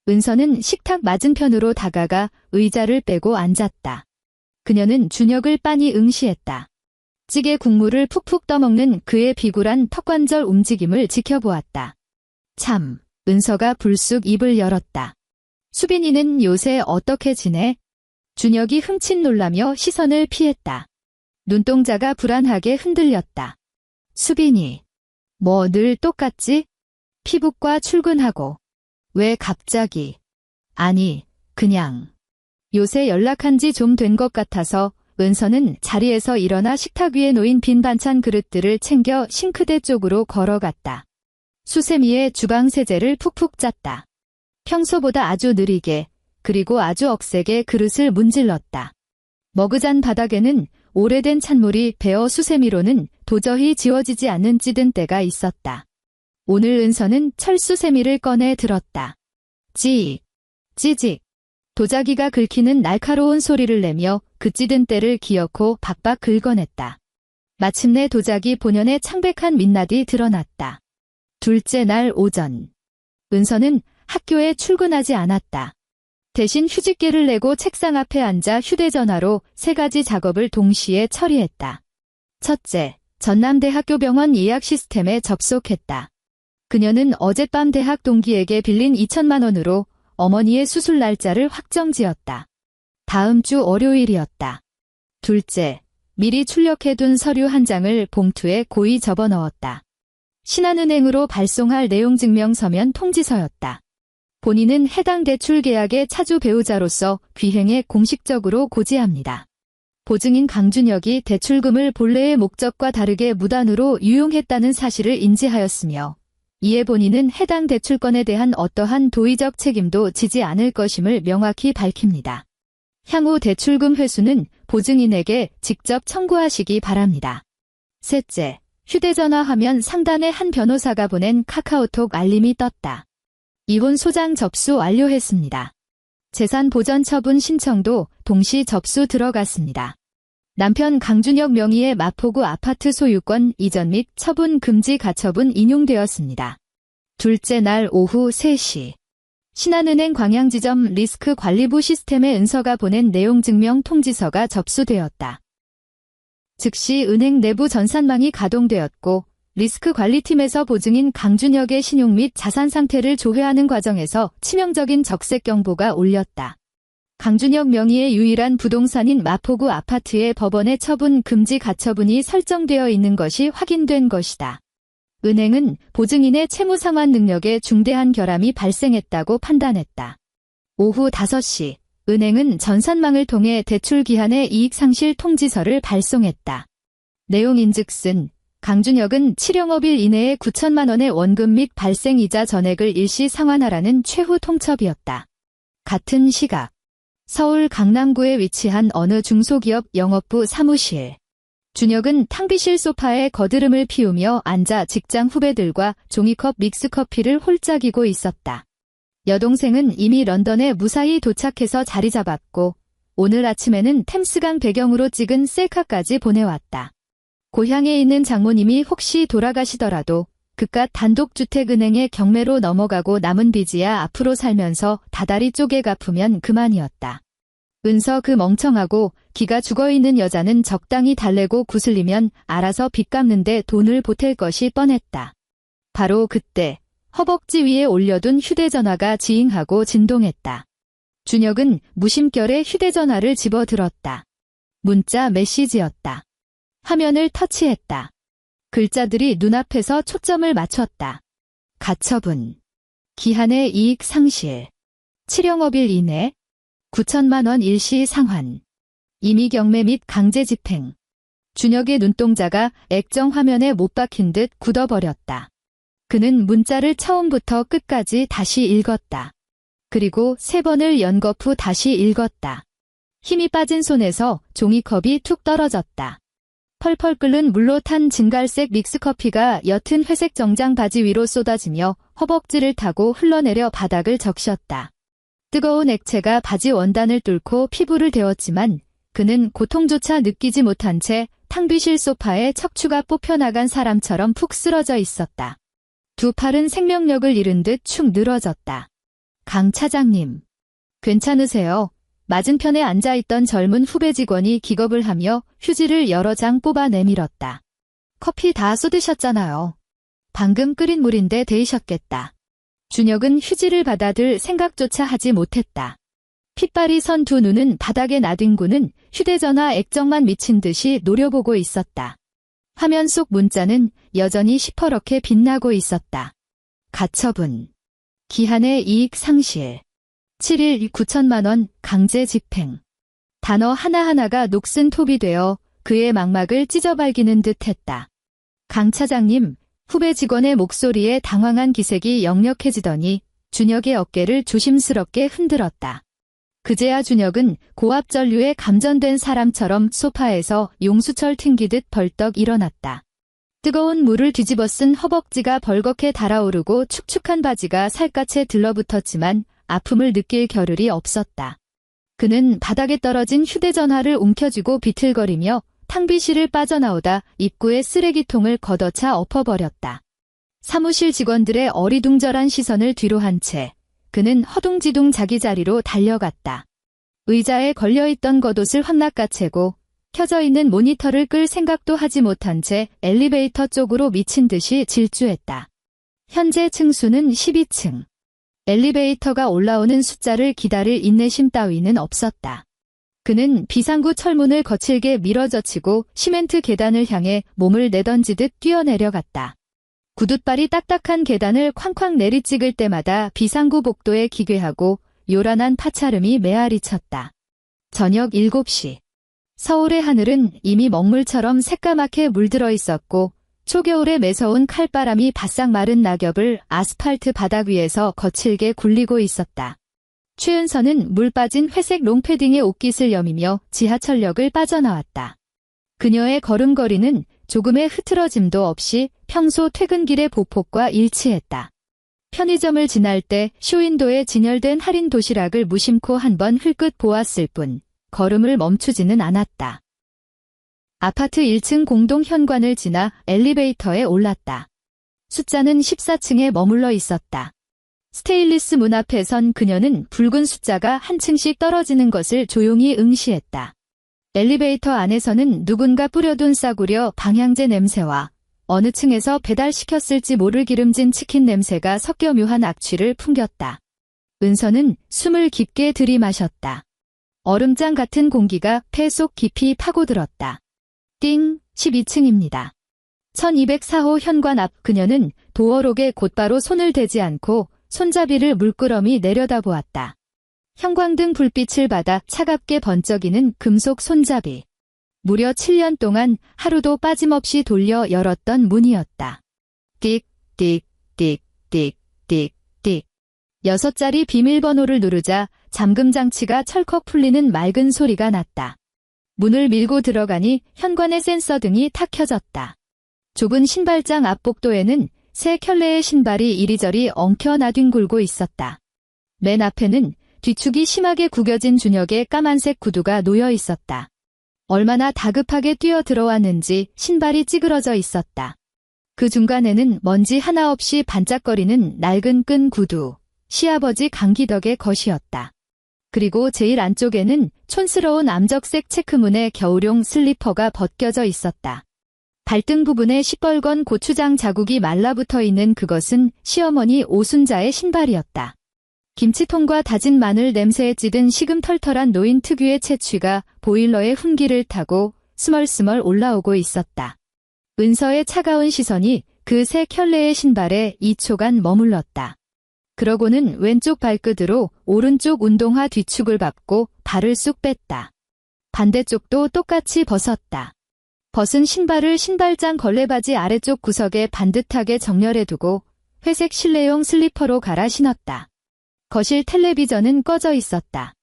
은서는 식탁 맞은편으로 다가가 의자를 빼고 앉았다. 그녀는 준혁을 빤히 응시했다. 찌개 국물을 푹푹 떠먹는 그의 비굴한 턱관절 움직임을 지켜보았다. 참, 은서가 불쑥 입을 열었다. 수빈이는 요새 어떻게 지내? 준혁이 흠칫 놀라며 시선을 피했다. 눈동자가 불안하게 흔들렸다. 수빈이, 뭐 늘 똑같지? 피부과 출근하고. 왜 갑자기? 아니, 그냥. 요새 연락한 지 좀 된 것 같아서. 은서는 자리에서 일어나 식탁 위에 놓인 빈 반찬 그릇들을 챙겨 싱크대 쪽으로 걸어갔다. 수세미에 주방 세제를 푹푹 짰다. 평소보다 아주 느리게, 그리고 아주 억세게 그릇을 문질렀다. 머그잔 바닥에는 오래된 찬물이 배어 수세미로는 도저히 지워지지 않는 찌든 때가 있었다. 오늘 은서는 철수세미를 꺼내 들었다. 찌익, 찌직. 도자기가 긁히는 날카로운 소리를 내며 그 찌든 때를 기어코 박박 긁어냈다. 마침내 도자기 본연의 창백한 민낯이 드러났다. 둘째 날 오전. 은서는 학교에 출근하지 않았다. 대신 휴직계를 내고 책상 앞에 앉아 휴대전화로 3가지 작업을 동시에 처리했다. 첫째, 전남대학교병원 예약 시스템에 접속했다. 그녀는 어젯밤 대학 동기에게 빌린 2천만 원으로 어머니의 수술 날짜를 확정지었다. 다음 주 월요일이었다. 둘째, 미리 출력해둔 서류 한 장을 봉투에 고이 접어넣었다. 신한은행으로 발송할 내용증명서면 통지서였다. 본인은 해당 대출 계약의 차주 배우자로서 귀행에 공식적으로 고지합니다. 보증인 강준혁이 대출금을 본래의 목적과 다르게 무단으로 유용했다는 사실을 인지하였으며 이에 본인은 해당 대출건에 대한 어떠한 도의적 책임도 지지 않을 것임을 명확히 밝힙니다. 향후 대출금 회수는 보증인에게 직접 청구하시기 바랍니다. 셋째, 휴대전화 화면 상단에 한 변호사가 보낸 카카오톡 알림이 떴다. 이혼 소장 접수 완료했습니다. 재산 보전 처분 신청도 동시 접수 들어갔습니다. 남편 강준혁 명의의 마포구 아파트 소유권 이전 및 처분 금지 가처분 인용되었습니다. 둘째 날 오후 3시. 신한은행 광양지점 리스크관리부 시스템에 은서가 보낸 내용증명 통지서가 접수되었다. 즉시 은행 내부 전산망이 가동되었고 리스크관리팀에서 보증인 강준혁의 신용 및 자산 상태를 조회하는 과정에서 치명적인 적색 경보가 울렸다. 강준혁 명의의 유일한 부동산인 마포구 아파트의 법원의 처분 금지 가처분이 설정되어 있는 것이 확인된 것이다. 은행은 보증인의 채무 상환 능력에 중대한 결함이 발생했다고 판단했다. 오후 5시, 은행은 전산망을 통해 대출 기한의 이익 상실 통지서를 발송했다. 내용인즉슨 강준혁은 7영업일 이내에 9천만 원의 원금 및 발생이자 전액을 일시 상환하라는 최후 통첩이었다. 같은 시각. 서울 강남구에 위치한 어느 중소기업 영업부 사무실. 준혁은 탕비실 소파에 거드름을 피우며 앉아 직장 후배들과 종이컵 믹스커피를 홀짝이고 있었다. 여동생은 이미 런던에 무사히 도착해서 자리 잡았고 오늘 아침에는 템스강 배경으로 찍은 셀카까지 보내왔다. 고향에 있는 장모님이 혹시 돌아가시더라도 그깟 단독주택은행의 경매로 넘어가고 남은 빚이야 앞으로 살면서 다달이 쪼개 갚으면 그만이었다. 은서 그 멍청하고 기가 죽어있는 여자는 적당히 달래고 구슬리면 알아서 빚 갚는데 돈을 보탤 것이 뻔했다. 바로 그때 허벅지 위에 올려둔 휴대전화가 지잉하고 진동했다. 준혁은 무심결에 휴대전화를 집어들었다. 문자 메시지였다. 화면을 터치했다. 글자들이 눈앞에서 초점을 맞췄다. 가처분. 기한의 이익 상실. 7영업일 이내. 9천만 원 일시 상환. 임의 경매 및 강제 집행. 준혁의 눈동자가 액정 화면에 못 박힌 듯 굳어버렸다. 그는 문자를 처음부터 끝까지 다시 읽었다. 그리고 3번을 연거 후 다시 읽었다. 힘이 빠진 손에서 종이컵이 툭 떨어졌다. 펄펄 끓는 물로 탄 진갈색 믹스커피가 옅은 회색 정장 바지 위로 쏟아지며 허벅지를 타고 흘러내려 바닥을 적셨다. 뜨거운 액체가 바지 원단을 뚫고 피부를 데웠지만 그는 고통조차 느끼지 못한 채 탕비실 소파에 척추가 뽑혀나간 사람처럼 푹 쓰러져 있었다. 두 팔은 생명력을 잃은 듯 축 늘어졌다. 강 차장님, 괜찮으세요? 맞은편에 앉아있던 젊은 후배 직원이 기겁을 하며 휴지를 여러 장 뽑아 내밀었다. 커피 다 쏟으셨잖아요. 방금 끓인 물인데 데이셨겠다. 준혁은 휴지를 받아들 생각조차 하지 못했다. 핏발이 선 두 눈은 바닥에 나뒹구는 휴대전화 액정만 미친 듯이 노려보고 있었다. 화면 속 문자는 여전히 시퍼렇게 빛나고 있었다. 가처분. 기한의 이익 상실. 7일 9천만 원 강제 집행. 단어 하나하나가 녹슨 톱이 되어 그의 망막을 찢어발기는 듯했다. 강 차장님, 후배 직원의 목소리에 당황한 기색이 역력해지더니 준혁의 어깨를 조심스럽게 흔들었다. 그제야 준혁은 고압전류에 감전된 사람처럼 소파에서 용수철 튕기듯 벌떡 일어났다. 뜨거운 물을 뒤집어 쓴 허벅지가 벌겋게 달아오르고 축축한 바지가 살갗에 들러붙었지만 아픔을 느낄 겨를이 없었다. 그는 바닥에 떨어진 휴대전화를 움켜쥐고 비틀거리며 탕비실을 빠져나오다 입구에 쓰레기통을 걷어차 엎어버렸다. 사무실 직원들의 어리둥절한 시선을 뒤로 한 채 그는 허둥지둥 자기 자리로 달려갔다. 의자에 걸려있던 겉옷을 확 낚아채고 켜져 있는 모니터를 끌 생각도 하지 못한 채 엘리베이터 쪽으로 미친 듯이 질주했다. 현재 층수는 12층. 엘리베이터가 올라오는 숫자를 기다릴 인내심 따위는 없었다. 그는 비상구 철문을 거칠게 밀어젖히고 시멘트 계단을 향해 몸을 내던지듯 뛰어내려갔다. 구둣발이 딱딱한 계단을 쾅쾅 내리찍을 때마다 비상구 복도에 기괴하고 요란한 파차름이 메아리쳤다. 저녁 7시. 서울의 하늘은 이미 먹물처럼 새까맣게 물들어 있었고 초겨울에 매서운 칼바람이 바싹 마른 낙엽을 아스팔트 바닥 위에서 거칠게 굴리고 있었다. 최은서는 물 빠진 회색 롱패딩에 옷깃을 여미며 지하철역을 빠져나왔다. 그녀의 걸음걸이는 조금의 흐트러짐도 없이 평소 퇴근길의 보폭과 일치했다. 편의점을 지날 때 쇼윈도에 진열된 할인 도시락을 무심코 한번 흘끗 보았을 뿐 걸음을 멈추지는 않았다. 아파트 1층 공동 현관을 지나 엘리베이터에 올랐다. 숫자는 14층에 머물러 있었다. 스테인리스 문 앞에 선 그녀는 붉은 숫자가 한 층씩 떨어지는 것을 조용히 응시했다. 엘리베이터 안에서는 누군가 뿌려둔 싸구려 방향제 냄새와 어느 층에서 배달시켰을지 모를 기름진 치킨 냄새가 섞여 묘한 악취를 풍겼다. 은서는 숨을 깊게 들이마셨다. 얼음장 같은 공기가 폐 속 깊이 파고들었다. 띵, 12층입니다. 1204호 현관 앞. 그녀는 도어록에 곧바로 손을 대지 않고 손잡이를 물끄러미 내려다보았다. 형광등 불빛을 받아 차갑게 번쩍이는 금속 손잡이. 무려 7년 동안 하루도 빠짐없이 돌려 열었던 문이었다. 띡, 띡, 띡, 띡, 띡, 띡. 6자리 비밀번호를 누르자 잠금 장치가 철컥 풀리는 맑은 소리가 났다. 문을 밀고 들어가니 현관의 센서 등이 탁 켜졌다. 좁은 신발장 앞 복도에는 세 켤레의 신발이 이리저리 엉켜 나뒹굴고 있었다. 맨 앞에는 뒤축이 심하게 구겨진 준혁의 까만색 구두가 놓여 있었다. 얼마나 다급하게 뛰어 들어왔는지 신발이 찌그러져 있었다. 그 중간에는 먼지 하나 없이 반짝거리는 낡은 끈 구두, 시아버지 강기덕의 것이었다. 그리고 제일 안쪽에는 촌스러운 암적색 체크문의 겨울용 슬리퍼가 벗겨져 있었다. 발등 부분에 시뻘건 고추장 자국이 말라붙어 있는 그것은 시어머니 오순자의 신발이었다. 김치통과 다진 마늘 냄새에 찌든 시금털털한 노인 특유의 채취가 보일러의 훈기를 타고 스멀스멀 올라오고 있었다. 은서의 차가운 시선이 그 세 켤레의 신발에 2초간 머물렀다. 그러고는 왼쪽 발끝으로 오른쪽 운동화 뒤축을 밟고 발을 쑥 뺐다. 반대쪽도 똑같이 벗었다. 벗은 신발을 신발장 걸레바지 아래쪽 구석에 반듯하게 정렬해두고 회색 실내용 슬리퍼로 갈아 신었다. 거실 텔레비전은 꺼져 있었다.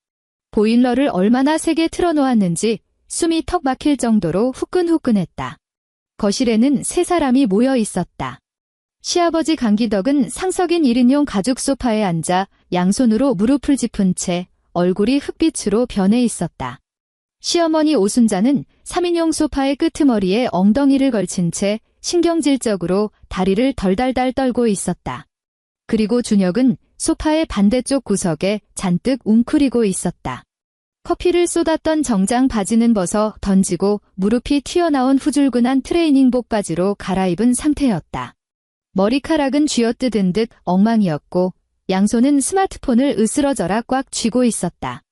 보일러를 얼마나 세게 틀어놓았는지 숨이 턱 막힐 정도로 후끈후끈했다. 거실에는 세 사람이 모여 있었다. 시아버지 강기덕은 상석인 1인용 가죽 소파에 앉아 양손으로 무릎을 짚은 채 얼굴이 흑빛으로 변해 있었다. 시어머니 오순자는 3인용 소파의 끄트머리에 엉덩이를 걸친 채 신경질적으로 다리를 덜달달 떨고 있었다. 그리고 준혁은 소파의 반대쪽 구석에 잔뜩 웅크리고 있었다. 커피를 쏟았던 정장 바지는 벗어 던지고 무릎이 튀어나온 후줄근한 트레이닝복 바지로 갈아입은 상태였다. 머리카락은 쥐어뜯은 듯 엉망이었고 양손은 스마트폰을 으스러져라 꽉 쥐고 있었다.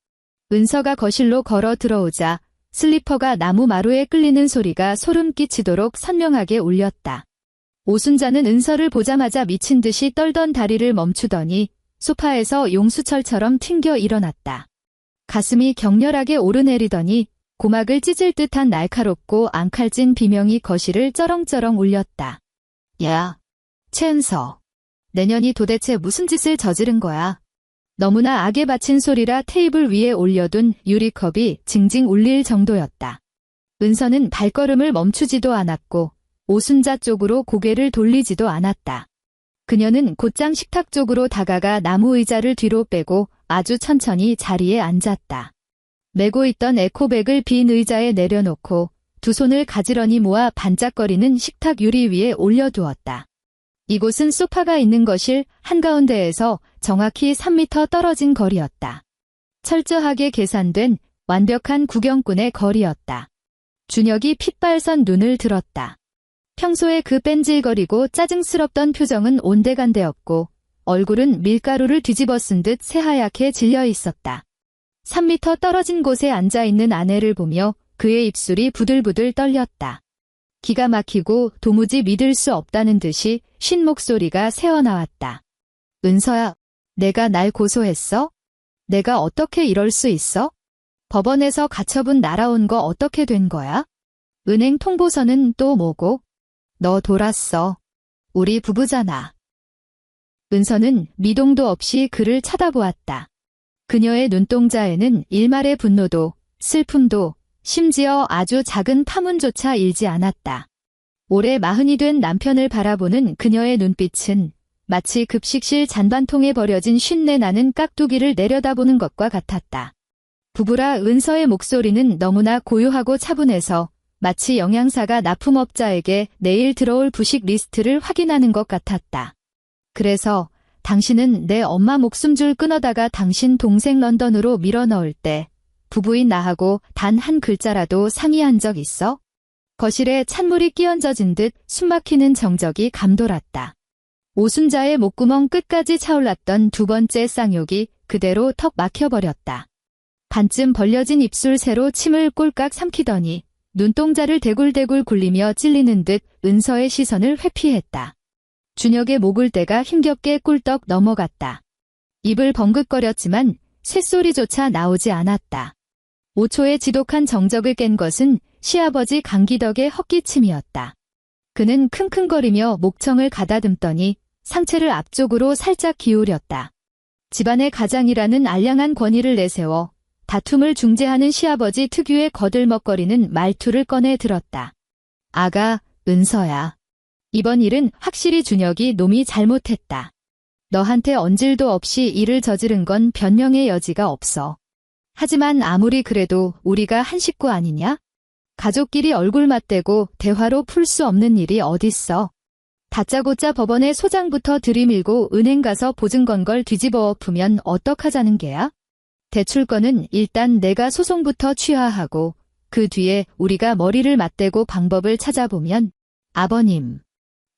은서가 거실로 걸어 들어오자 슬리퍼가 나무 마루에 끌리는 소리가 소름 끼치도록 선명하게 울렸다. 오순자는 은서를 보자마자 미친 듯이 떨던 다리를 멈추더니 소파에서 용수철처럼 튕겨 일어났다. 가슴이 격렬하게 오르내리더니 고막을 찢을 듯한 날카롭고 앙칼진 비명이 거실을 쩌렁쩌렁 울렸다. 야, 최은서. 내년이 도대체 무슨 짓을 저지른 거야? 너무나 악에 바친 소리라 테이블 위에 올려둔 유리컵이 징징 울릴 정도였다. 은서는 발걸음을 멈추지도 않았고 오순자 쪽으로 고개를 돌리지도 않았다. 그녀는 곧장 식탁 쪽으로 다가가 나무 의자를 뒤로 빼고 아주 천천히 자리에 앉았다. 메고 있던 에코백을 빈 의자에 내려놓고 두 손을 가지런히 모아 반짝거리는 식탁 유리 위에 올려두었다. 이곳은 소파가 있는 거실 한가운데에서 정확히 3m 떨어진 거리였다. 철저하게 계산된 완벽한 구경꾼의 거리였다. 준혁이 핏발선 눈을 들었다. 평소에 그 뺀질거리고 짜증스럽던 표정은 온데간데없고 얼굴은 밀가루를 뒤집어 쓴 듯 새하얗게 질려 있었다. 3m 떨어진 곳에 앉아있는 아내를 보며 그의 입술이 부들부들 떨렸다. 기가 막히고 도무지 믿을 수 없다는 듯이 쉰 목소리가 새어나왔다. 은서야, 내가 날 고소했어? 내가 어떻게 이럴 수 있어? 법원에서 가처분 날아온 거 어떻게 된 거야? 은행 통보서는 또 뭐고? 너 돌았어. 우리 부부잖아. 은서는 미동도 없이 그를 쳐다보았다. 그녀의 눈동자에는 일말의 분노도, 슬픔도, 심지어 아주 작은 파문조차 일지 않았다. 올해 40이 된 남편을 바라보는 그녀의 눈빛은 마치 급식실 잔반통에 버려진 쉰내 나는 깍두기를 내려다보는 것과 같았다. 부부라 은서의 목소리는 너무나 고요하고 차분해서 마치 영양사가 납품업자에게 내일 들어올 부식 리스트를 확인하는 것 같았다. 그래서 당신은 내 엄마 목숨줄 끊어다가 당신 동생 런던으로 밀어넣을 때 부부인 나하고 단 한 글자라도 상의한 적 있어? 거실에 찬물이 끼얹어진 듯 숨막히는 정적이 감돌았다. 오순자의 목구멍 끝까지 차올랐던 두 번째 쌍욕이 그대로 턱 막혀버렸다. 반쯤 벌려진 입술 새로 침을 꼴깍 삼키더니 눈동자를 대굴대굴 굴리며 찔리는 듯 은서의 시선을 회피했다. 준혁의 목을대가 힘겹게 꿀떡 넘어갔다. 입을 벙긋거렸지만 쇳소리조차 나오지 않았다. 5초의 지독한 정적을 깬 것은 시아버지 강기덕의 헛기침이었다. 그는 킁킁거리며 목청을 가다듬더니 상체를 앞쪽으로 살짝 기울였다. 집안의 가장이라는 알량한 권위를 내세워 다툼을 중재하는 시아버지 특유의 거들먹거리는 말투를 꺼내 들었다. 아가, 은서야. 이번 일은 확실히 준혁이 놈이 잘못했다. 너한테 언질도 없이 일을 저지른 건 변명의 여지가 없어. 하지만 아무리 그래도 우리가 한 식구 아니냐? 가족끼리 얼굴 맞대고 대화로 풀 수 없는 일이 어딨어. 다짜고짜 법원에 소장부터 들이밀고 은행 가서 보증 건 걸 뒤집어 엎으면 어떡하자는 게야? 대출권은 일단 내가 소송부터 취하하고 그 뒤에 우리가 머리를 맞대고 방법을 찾아보면 아버님.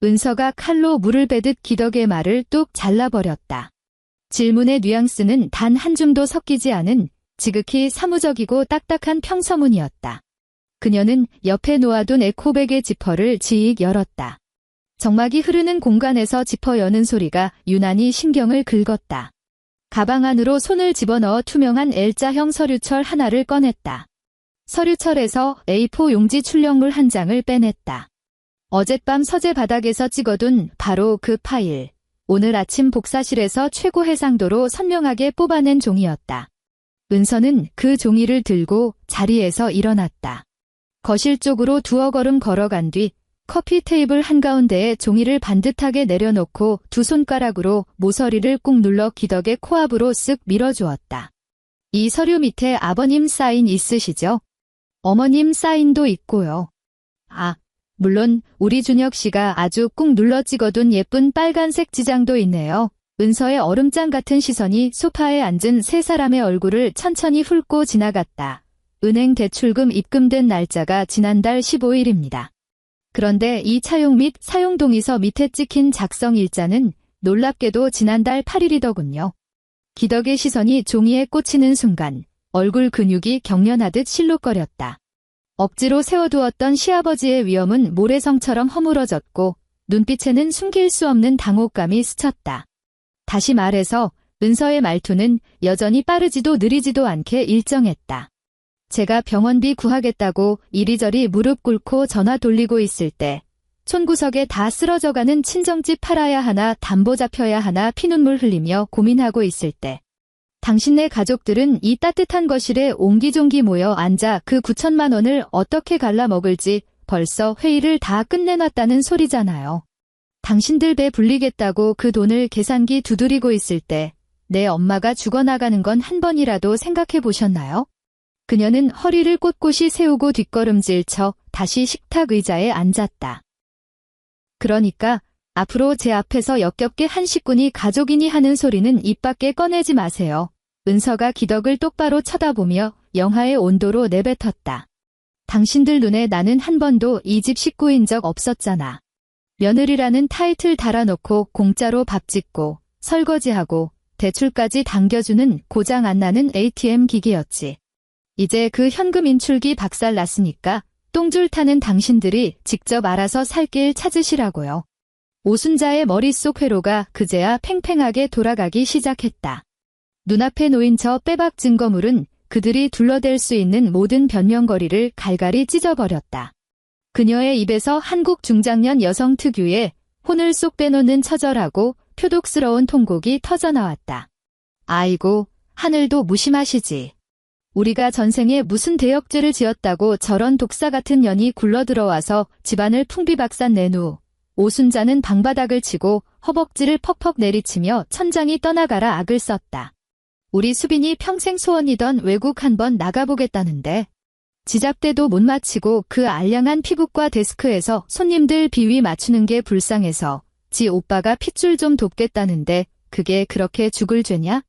은서가 칼로 물을 베듯 기덕의 말을 뚝 잘라버렸다. 질문의 뉘앙스는 단 한 줌도 섞이지 않은 지극히 사무적이고 딱딱한 평서문이었다. 그녀는 옆에 놓아둔 에코백의 지퍼를 지익 열었다. 정막이 흐르는 공간에서 지퍼 여는 소리가 유난히 신경을 긁었다. 가방 안으로 손을 집어넣어 투명한 L자형 서류철 하나를 꺼냈다. 서류철에서 A4 용지 출력물 한 장을 빼냈다. 어젯밤 서재 바닥에서 찍어둔 바로 그 파일, 오늘 아침 복사실에서 최고 해상도로 선명하게 뽑아낸 종이였다. 은서는 그 종이를 들고 자리에서 일어났다. 거실 쪽으로 두어 걸음 걸어간 뒤 커피 테이블 한가운데에 종이를 반듯하게 내려놓고 두 손가락으로 모서리를 꾹 눌러 기덕의 코앞으로 쓱 밀어주었다. 이 서류 밑에 아버님 사인 있으시죠? 어머님 사인도 있고요. 아, 물론 우리 준혁 씨가 아주 꾹 눌러 찍어둔 예쁜 빨간색 지장도 있네요. 은서의 얼음장 같은 시선이 소파에 앉은 세 사람의 얼굴을 천천히 훑고 지나갔다. 은행 대출금 입금된 날짜가 지난달 15일입니다. 그런데 이 차용 및 사용 동의서 밑에 찍힌 작성 일자는 놀랍게도 지난달 8일이더군요. 기덕의 시선이 종이에 꽂히는 순간 얼굴 근육이 경련하듯 실룩거렸다. 억지로 세워두었던 시아버지의 위엄은 모래성처럼 허물어졌고 눈빛에는 숨길 수 없는 당혹감이 스쳤다. 다시 말해서 은서의 말투는 여전히 빠르지도 느리지도 않게 일정했다. 제가 병원비 구하겠다고 이리저리 무릎 꿇고 전화 돌리고 있을 때 촌구석에 다 쓰러져가는 친정집 팔아야 하나 담보 잡혀야 하나 피눈물 흘리며 고민하고 있을 때 당신네 가족들은 이 따뜻한 거실에 옹기종기 모여 앉아 그 9천만 원을 어떻게 갈라먹을지 벌써 회의를 다 끝내놨다는 소리잖아요. 당신들 배 불리겠다고 그 돈을 계산기 두드리고 있을 때 내 엄마가 죽어나가는 건 한 번이라도 생각해 보셨나요? 그녀는 허리를 꼿꼿이 세우고 뒷걸음질 쳐 다시 식탁 의자에 앉았다. 그러니까 앞으로 제 앞에서 역겹게 한 식군이 가족이니 하는 소리는 입 밖에 꺼내지 마세요. 은서가 기덕을 똑바로 쳐다보며 영하의 온도로 내뱉었다. 당신들 눈에 나는 한 번도 이 집 식구인 적 없었잖아. 며느리라는 타이틀 달아놓고 공짜로 밥 짓고 설거지하고 대출까지 당겨주는 고장 안 나는 ATM 기기였지. 이제 그 현금 인출기 박살났으니까 똥줄 타는 당신들이 직접 알아서 살 길 찾으시라고요. 오순자의 머릿속 회로가 그제야 팽팽하게 돌아가기 시작했다. 눈앞에 놓인 저 빼박 증거물은 그들이 둘러댈 수 있는 모든 변명거리를 갈갈이 찢어버렸다. 그녀의 입에서 한국 중장년 여성 특유의 혼을 쏙 빼놓는 처절하고 표독스러운 통곡이 터져나왔다. 아이고, 하늘도 무심하시지. 우리가 전생에 무슨 대역죄를 지었다고 저런 독사 같은 년이 굴러들어와서 집안을 풍비박산 낸 후 오순자는 방바닥을 치고 허벅지를 퍽퍽 내리치며 천장이 떠나가라 악을 썼다. 우리 수빈이 평생 소원이던 외국 한번 나가보겠다는데 지잡대도 못 마치고 그 알량한 피부과 데스크에서 손님들 비위 맞추는 게 불쌍해서 지 오빠가 핏줄 좀 돕겠다는데 그게 그렇게 죽을 죄냐?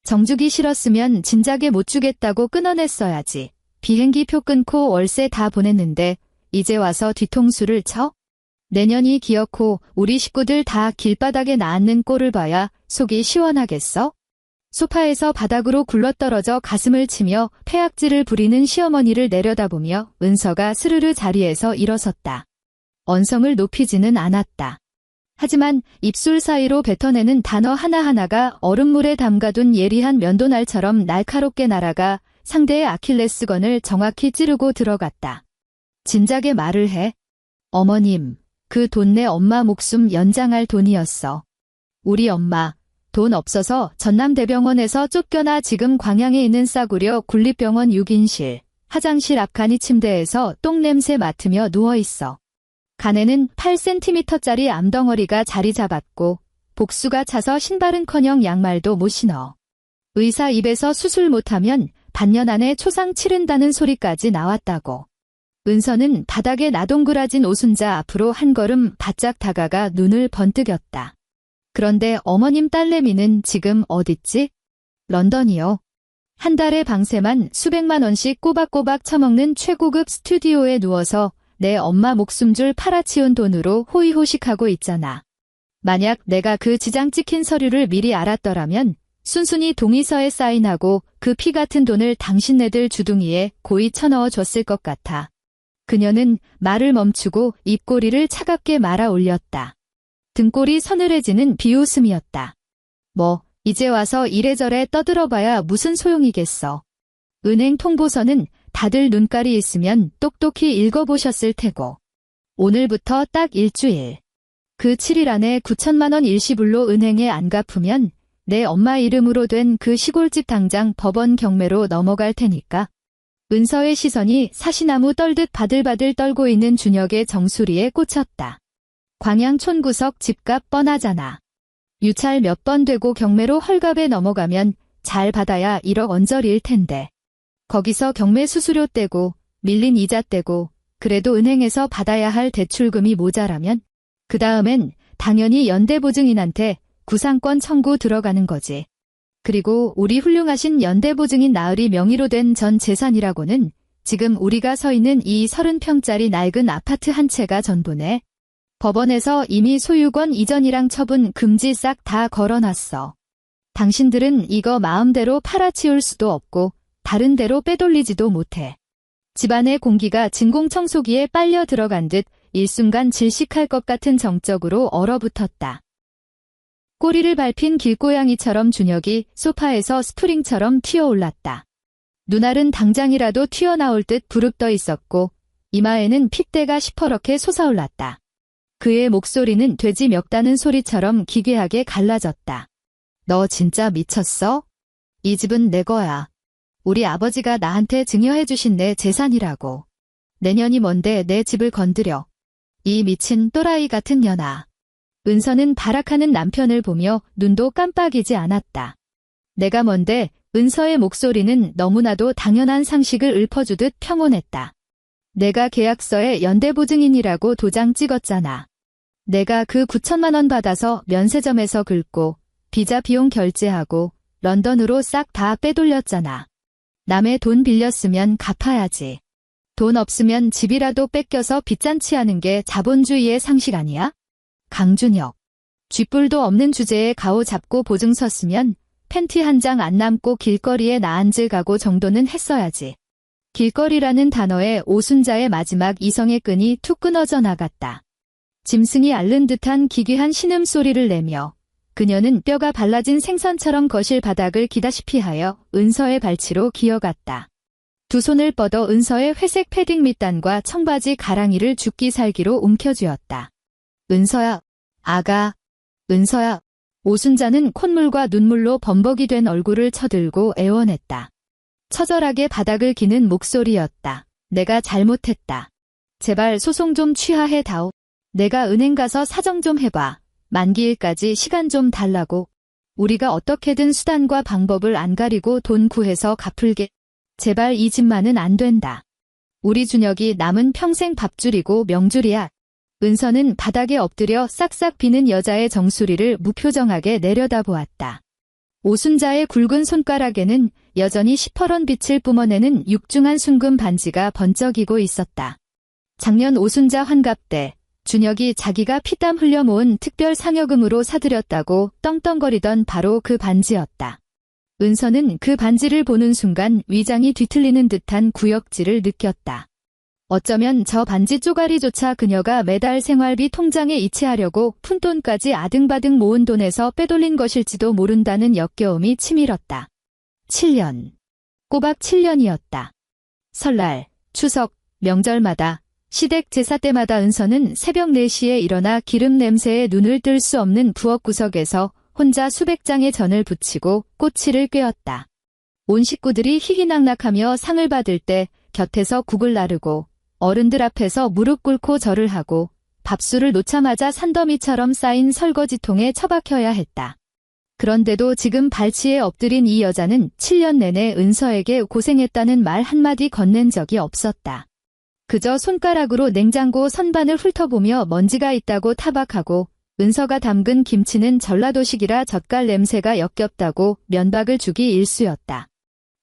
정주기 싫었으면 진작에 못 주겠다고 끊어냈어야지. 비행기표 끊고 월세 다 보냈는데 이제 와서 뒤통수를 쳐? 내년이 기어코 우리 식구들 다 길바닥에 나앉는 꼴을 봐야 속이 시원하겠어? 소파에서 바닥으로 굴러떨어져 가슴을 치며 폐악질을 부리는 시어머니를 내려다보며 은서가 스르르 자리에서 일어섰다. 언성을 높이지는 않았다. 하지만 입술 사이로 뱉어내는 단어 하나하나가 얼음물에 담가둔 예리한 면도날처럼 날카롭게 날아가 상대의 아킬레스건을 정확히 찌르고 들어갔다. 진작에 말을 해. 어머님, 그 돈 내 엄마 목숨 연장할 돈이었어. 우리 엄마, 돈 없어서 전남대병원에서 쫓겨나 지금 광양에 있는 싸구려 국립병원 6인실, 화장실 앞간이 침대에서 똥냄새 맡으며 누워있어. 간에는 8cm짜리 암덩어리가 자리 잡았고 복수가 차서 신발은커녕 양말도 못 신어. 의사 입에서 수술 못하면 반년 안에 초상 치른다는 소리까지 나왔다고. 은서는 바닥에 나동그라진 오순자 앞으로 한 걸음 바짝 다가가 눈을 번뜩였다. 그런데 어머님 딸내미는 지금 어딨지? 런던이요. 한 달에 방세만 수백만 원씩 꼬박꼬박 처먹는 최고급 스튜디오에 누워서 내 엄마 목숨줄 팔아치운 돈으로 호의호식하고 있잖아. 만약 내가 그 지장 찍힌 서류를 미리 알았더라면 순순히 동의서에 사인하고 그 피 같은 돈을 당신네들 주둥이에 고이 쳐넣어 줬을 것 같아. 그녀는 말을 멈추고 입꼬리를 차갑게 말아 올렸다. 등골이 서늘해지는 비웃음이었다. 뭐 이제 와서 이래저래 떠들어봐야 무슨 소용이겠어. 은행 통보서는 다들 눈깔이 있으면 똑똑히 읽어보셨을 테고. 오늘부터 딱 일주일. 그 7일 안에 9천만 원 일시불로 은행에 안 갚으면 내 엄마 이름으로 된 그 시골집 당장 법원 경매로 넘어갈 테니까. 은서의 시선이 사시나무 떨듯 바들바들 떨고 있는 준혁의 정수리에 꽂혔다. 광양촌 구석 집값 뻔하잖아. 유찰 몇 번 되고 경매로 헐값에 넘어가면 잘 받아야 1억 언저리일 텐데. 거기서 경매 수수료 떼고 밀린 이자 떼고 그래도 은행에서 받아야 할 대출금이 모자라면 그 다음엔 당연히 연대보증인한테 구상권 청구 들어가는 거지. 그리고 우리 훌륭하신 연대보증인 나으리 명의로 된 전 재산이라고는 지금 우리가 서 있는 이 30평짜리 낡은 아파트 한 채가 전부네. 법원에서 이미 소유권 이전이랑 처분 금지 싹 다 걸어놨어. 당신들은 이거 마음대로 팔아치울 수도 없고 다른 데로 빼돌리지도 못해. 집안의 공기가 진공청소기에 빨려 들어간 듯 일순간 질식할 것 같은 정적으로 얼어붙었다. 꼬리를 밟힌 길고양이처럼 준혁이 소파에서 스프링처럼 튀어올랐다. 눈알은 당장이라도 튀어나올 듯 부릅떠 있었고 이마에는 핏대가 시퍼렇게 솟아올랐다. 그의 목소리는 돼지 멱다는 소리처럼 기괴하게 갈라졌다. 너 진짜 미쳤어? 이 집은 내 거야. 우리 아버지가 나한테 증여해 주신 내 재산이라고. 내년이 뭔데 내 집을 건드려. 이 미친 또라이 같은 년아. 은서는 발악하는 남편을 보며 눈도 깜빡이지 않았다. 내가 뭔데? 은서의 목소리는 너무나도 당연한 상식을 읊어주듯 평온했다. 내가 계약서에 연대보증인이라고 도장 찍었잖아. 내가 그 9천만 원 받아서 면세점에서 긁고 비자 비용 결제하고 런던으로 싹 다 빼돌렸잖아. 남의 돈 빌렸으면 갚아야지. 돈 없으면 집이라도 뺏겨서 빚잔치하는 게 자본주의의 상식 아니야? 강준혁. 쥐뿔도 없는 주제에 가오 잡고 보증 섰으면 팬티 한 장 안 남고 길거리에 나앉을 각오 정도는 했어야지. 길거리라는 단어에 오순자의 마지막 이성의 끈이 툭 끊어져 나갔다. 짐승이 앓는 듯한 기괴한 신음소리를 내며 그녀는 뼈가 발라진 생선처럼 거실 바닥을 기다시피 하여 은서의 발치로 기어갔다. 두 손을 뻗어 은서의 회색 패딩 밑단과 청바지 가랑이를 죽기 살기로 움켜쥐었다. 은서야, 아가, 은서야. 오순자는 콧물과 눈물로 범벅이 된 얼굴을 쳐들고 애원했다. 처절하게 바닥을 기는 목소리였다. 내가 잘못했다. 제발 소송 좀 취하해 다오. 내가 은행 가서 사정 좀 해봐. 만기일까지 시간 좀 달라고. 우리가 어떻게든 수단과 방법을 안 가리고 돈 구해서 갚을게. 제발 이 집만은 안 된다. 우리 준혁이 남은 평생 밥줄이고 명줄이야. 은서는 바닥에 엎드려 싹싹 비는 여자의 정수리를 무표정하게 내려다보았다. 오순자의 굵은 손가락에는 여전히 시퍼런 빛을 뿜어내는 육중한 순금 반지가 번쩍이고 있었다. 작년 오순자 환갑 때 준혁이 자기가 피땀 흘려 모은 특별 상여금으로 사들였다고 떵떵거리던 바로 그 반지였다. 은서는 그 반지를 보는 순간 위장이 뒤틀리는 듯한 구역질을 느꼈다. 어쩌면 저 반지 쪼가리조차 그녀가 매달 생활비 통장에 이체하려고 푼돈까지 아등바등 모은 돈에서 빼돌린 것일지도 모른다는 역겨움이 치밀었다. 7년. 꼬박 7년이었다. 설날, 추석, 명절마다, 시댁 제사 때마다 은서는 새벽 4시에 일어나 기름 냄새에 눈을 뜰 수 없는 부엌 구석에서 혼자 수백 장의 전을 부치고 꼬치를 꿰었다. 온 식구들이 희희낙낙하며 상을 받을 때 곁에서 국을 나르고 어른들 앞에서 무릎 꿇고 절을 하고 밥술을 놓자마자 산더미처럼 쌓인 설거지통에 처박혀야 했다. 그런데도 지금 발치에 엎드린 이 여자는 7년 내내 은서에게 고생했다는 말 한마디 건넨 적이 없었다. 그저 손가락으로 냉장고 선반을 훑어보며 먼지가 있다고 타박하고 은서가 담근 김치는 전라도식이라 젓갈 냄새가 역겹다고 면박을 주기 일쑤였다.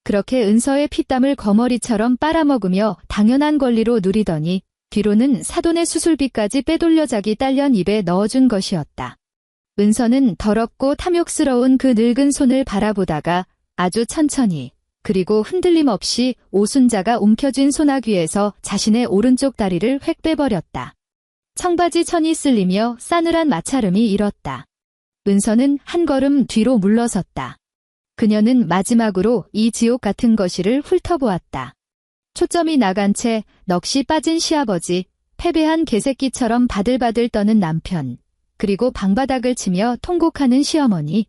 그렇게 은서의 피땀을 거머리처럼 빨아먹으며 당연한 권리로 누리더니 뒤로는 사돈의 수술비까지 빼돌려 자기 딸년 입에 넣어준 것이었다. 은서는 더럽고 탐욕스러운 그 늙은 손을 바라보다가 아주 천천히 그리고 흔들림 없이 오순자가 움켜쥔 소나귀에서 자신의 오른쪽 다리를 획 빼버렸다. 청바지 천이 쓸리며 싸늘한 마찰음이 일었다. 은서는 한 걸음 뒤로 물러섰다. 그녀는 마지막으로 이 지옥 같은 거실을 훑어보았다. 초점이 나간 채 넋이 빠진 시아버지, 패배한 개새끼처럼 바들바들 떠는 남편, 그리고 방바닥을 치며 통곡하는 시어머니.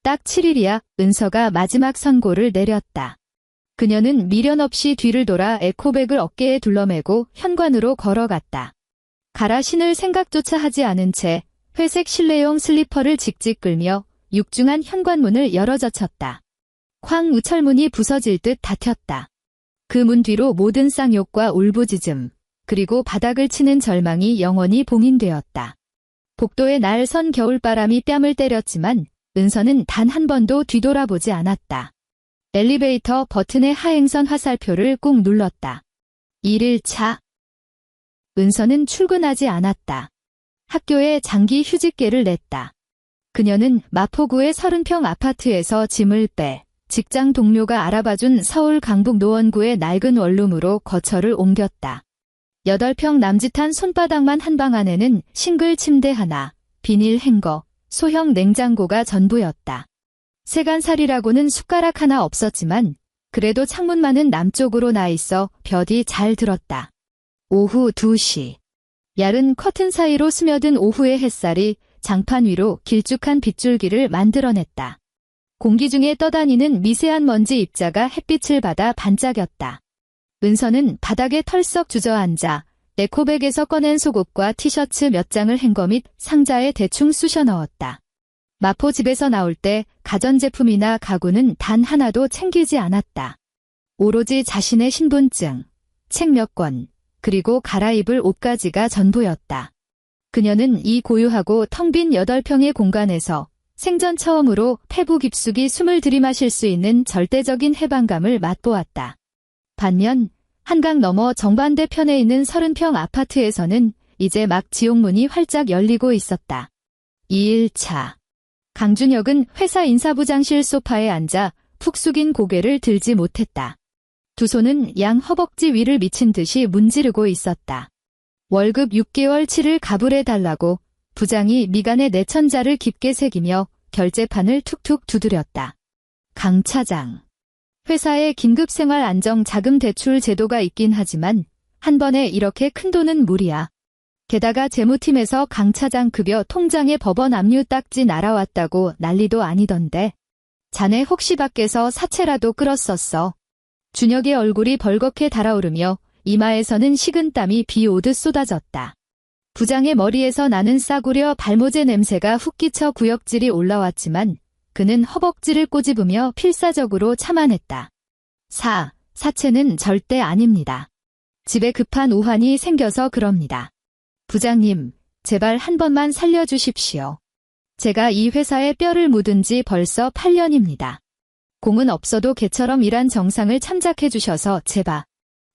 딱 7일이야 은서가 마지막 선고를 내렸다. 그녀는 미련 없이 뒤를 돌아 에코백을 어깨에 둘러매고 현관으로 걸어갔다. 갈아 신을 생각조차 하지 않은 채 회색 실내용 슬리퍼를 직직 끌며 육중한 현관문을 열어젖혔다. 쾅 우철문이 부서질 듯 닫혔다. 그 문 뒤로 모든 쌍욕과 울부짖음, 그리고 바닥을 치는 절망이 영원히 봉인되었다. 복도에 날선 겨울바람이 뺨을 때렸지만 은서는 단 한 번도 뒤돌아보지 않았다. 엘리베이터 버튼의 하행선 화살표를 꾹 눌렀다. 1일차. 은서는 출근하지 않았다. 학교에 장기 휴직계를 냈다. 그녀는 마포구의 30평 아파트에서 짐을 빼 직장 동료가 알아봐준 서울 강북 노원구의 낡은 원룸으로 거처를 옮겼다. 8평 남짓한 손바닥만 한 방 안에는 싱글 침대 하나, 비닐 행거, 소형 냉장고가 전부였다. 세간살이라고는 숟가락 하나 없었지만 그래도 창문만은 남쪽으로 나 있어 볕이 잘 들었다. 오후 2시. 얇은 커튼 사이로 스며든 오후의 햇살이 장판 위로 길쭉한 빗줄기를 만들어냈다. 공기 중에 떠다니는 미세한 먼지 입자가 햇빛을 받아 반짝였다. 은서는 바닥에 털썩 주저앉아 에코백에서 꺼낸 속옷과 티셔츠 몇 장을 행거 및 상자에 대충 쑤셔 넣었다. 마포 집에서 나올 때 가전제품이나 가구는 단 하나도 챙기지 않았다. 오로지 자신의 신분증, 책 몇 권, 그리고 갈아입을 옷가지가 전부였다. 그녀는 이 고요하고 텅 빈 8평의 공간에서 생전 처음으로 폐부 깊숙이 숨을 들이마실 수 있는 절대적인 해방감을 맛보았다. 반면 한강 너머 정반대편에 있는 30평 아파트에서는 이제 막 지옥문이 활짝 열리고 있었다. 2일차. 강준혁은 회사 인사부장실 소파에 앉아 푹 숙인 고개를 들지 못했다. 두 손은 양 허벅지 위를 미친 듯이 문지르고 있었다. 월급 6개월치를 가불해달라고 부장이 미간에 내천자를 깊게 새기며 결제판을 툭툭 두드렸다. 강 차장. 회사에 긴급생활안정자금 대출 제도가 있긴 하지만 한 번에 이렇게 큰 돈은 무리야. 게다가 재무팀에서 강 차장 급여 통장에 법원 압류 딱지 날아왔다고 난리도 아니던데. 자네 혹시 밖에서 사채라도 끌었었어. 준혁의 얼굴이 벌겋게 달아오르며 이마에서는 식은땀이 비 오듯 쏟아졌다. 부장의 머리에서 나는 싸구려 발모제 냄새가 훅 끼쳐 구역질이 올라왔지만 그는 허벅지를 꼬집으며 필사적으로 참아냈다. 사채는 절대 아닙니다. 집에 급한 우환이 생겨서 그럽니다. 부장님, 제발 한 번만 살려주십시오. 제가 이 회사에 뼈를 묻은 지 벌써 8년입니다. 공은 없어도 개처럼 일한 정상을 참작해 주셔서 제발.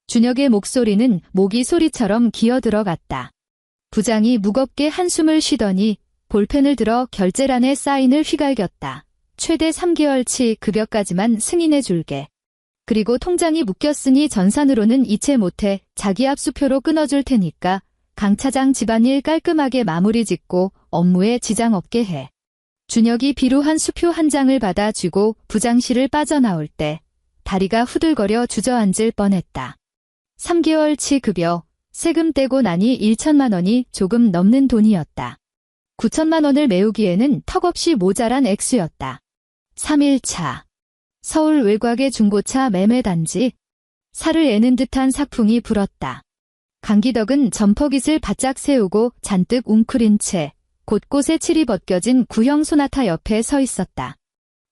준혁의 목소리는 모기 소리처럼 기어들어갔다. 부장이 무겁게 한숨을 쉬더니 볼펜을 들어 결제란에 사인을 휘갈겼다. 최대 3개월치 급여까지만 승인해 줄게. 그리고 통장이 묶였으니 전산으로는 이체 못해 자기 압수표로 끊어줄 테니까 강 차장 집안일 깔끔하게 마무리 짓고 업무에 지장 없게 해. 준혁이 비루한 수표 한 장을 받아쥐고 부장실을 빠져나올 때 다리가 후들거려 주저앉을 뻔했다. 3개월치 급여, 세금 떼고 나니 1천만 원이 조금 넘는 돈이었다. 9천만 원을 메우기에는 턱없이 모자란 액수였다. 3일차. 서울 외곽의 중고차 매매단지. 살을 애는 듯한 사풍이 불었다. 강기덕은 점퍼깃을 바짝 세우고 잔뜩 웅크린 채 곳곳에 칠이 벗겨진 구형 소나타 옆에 서 있었다.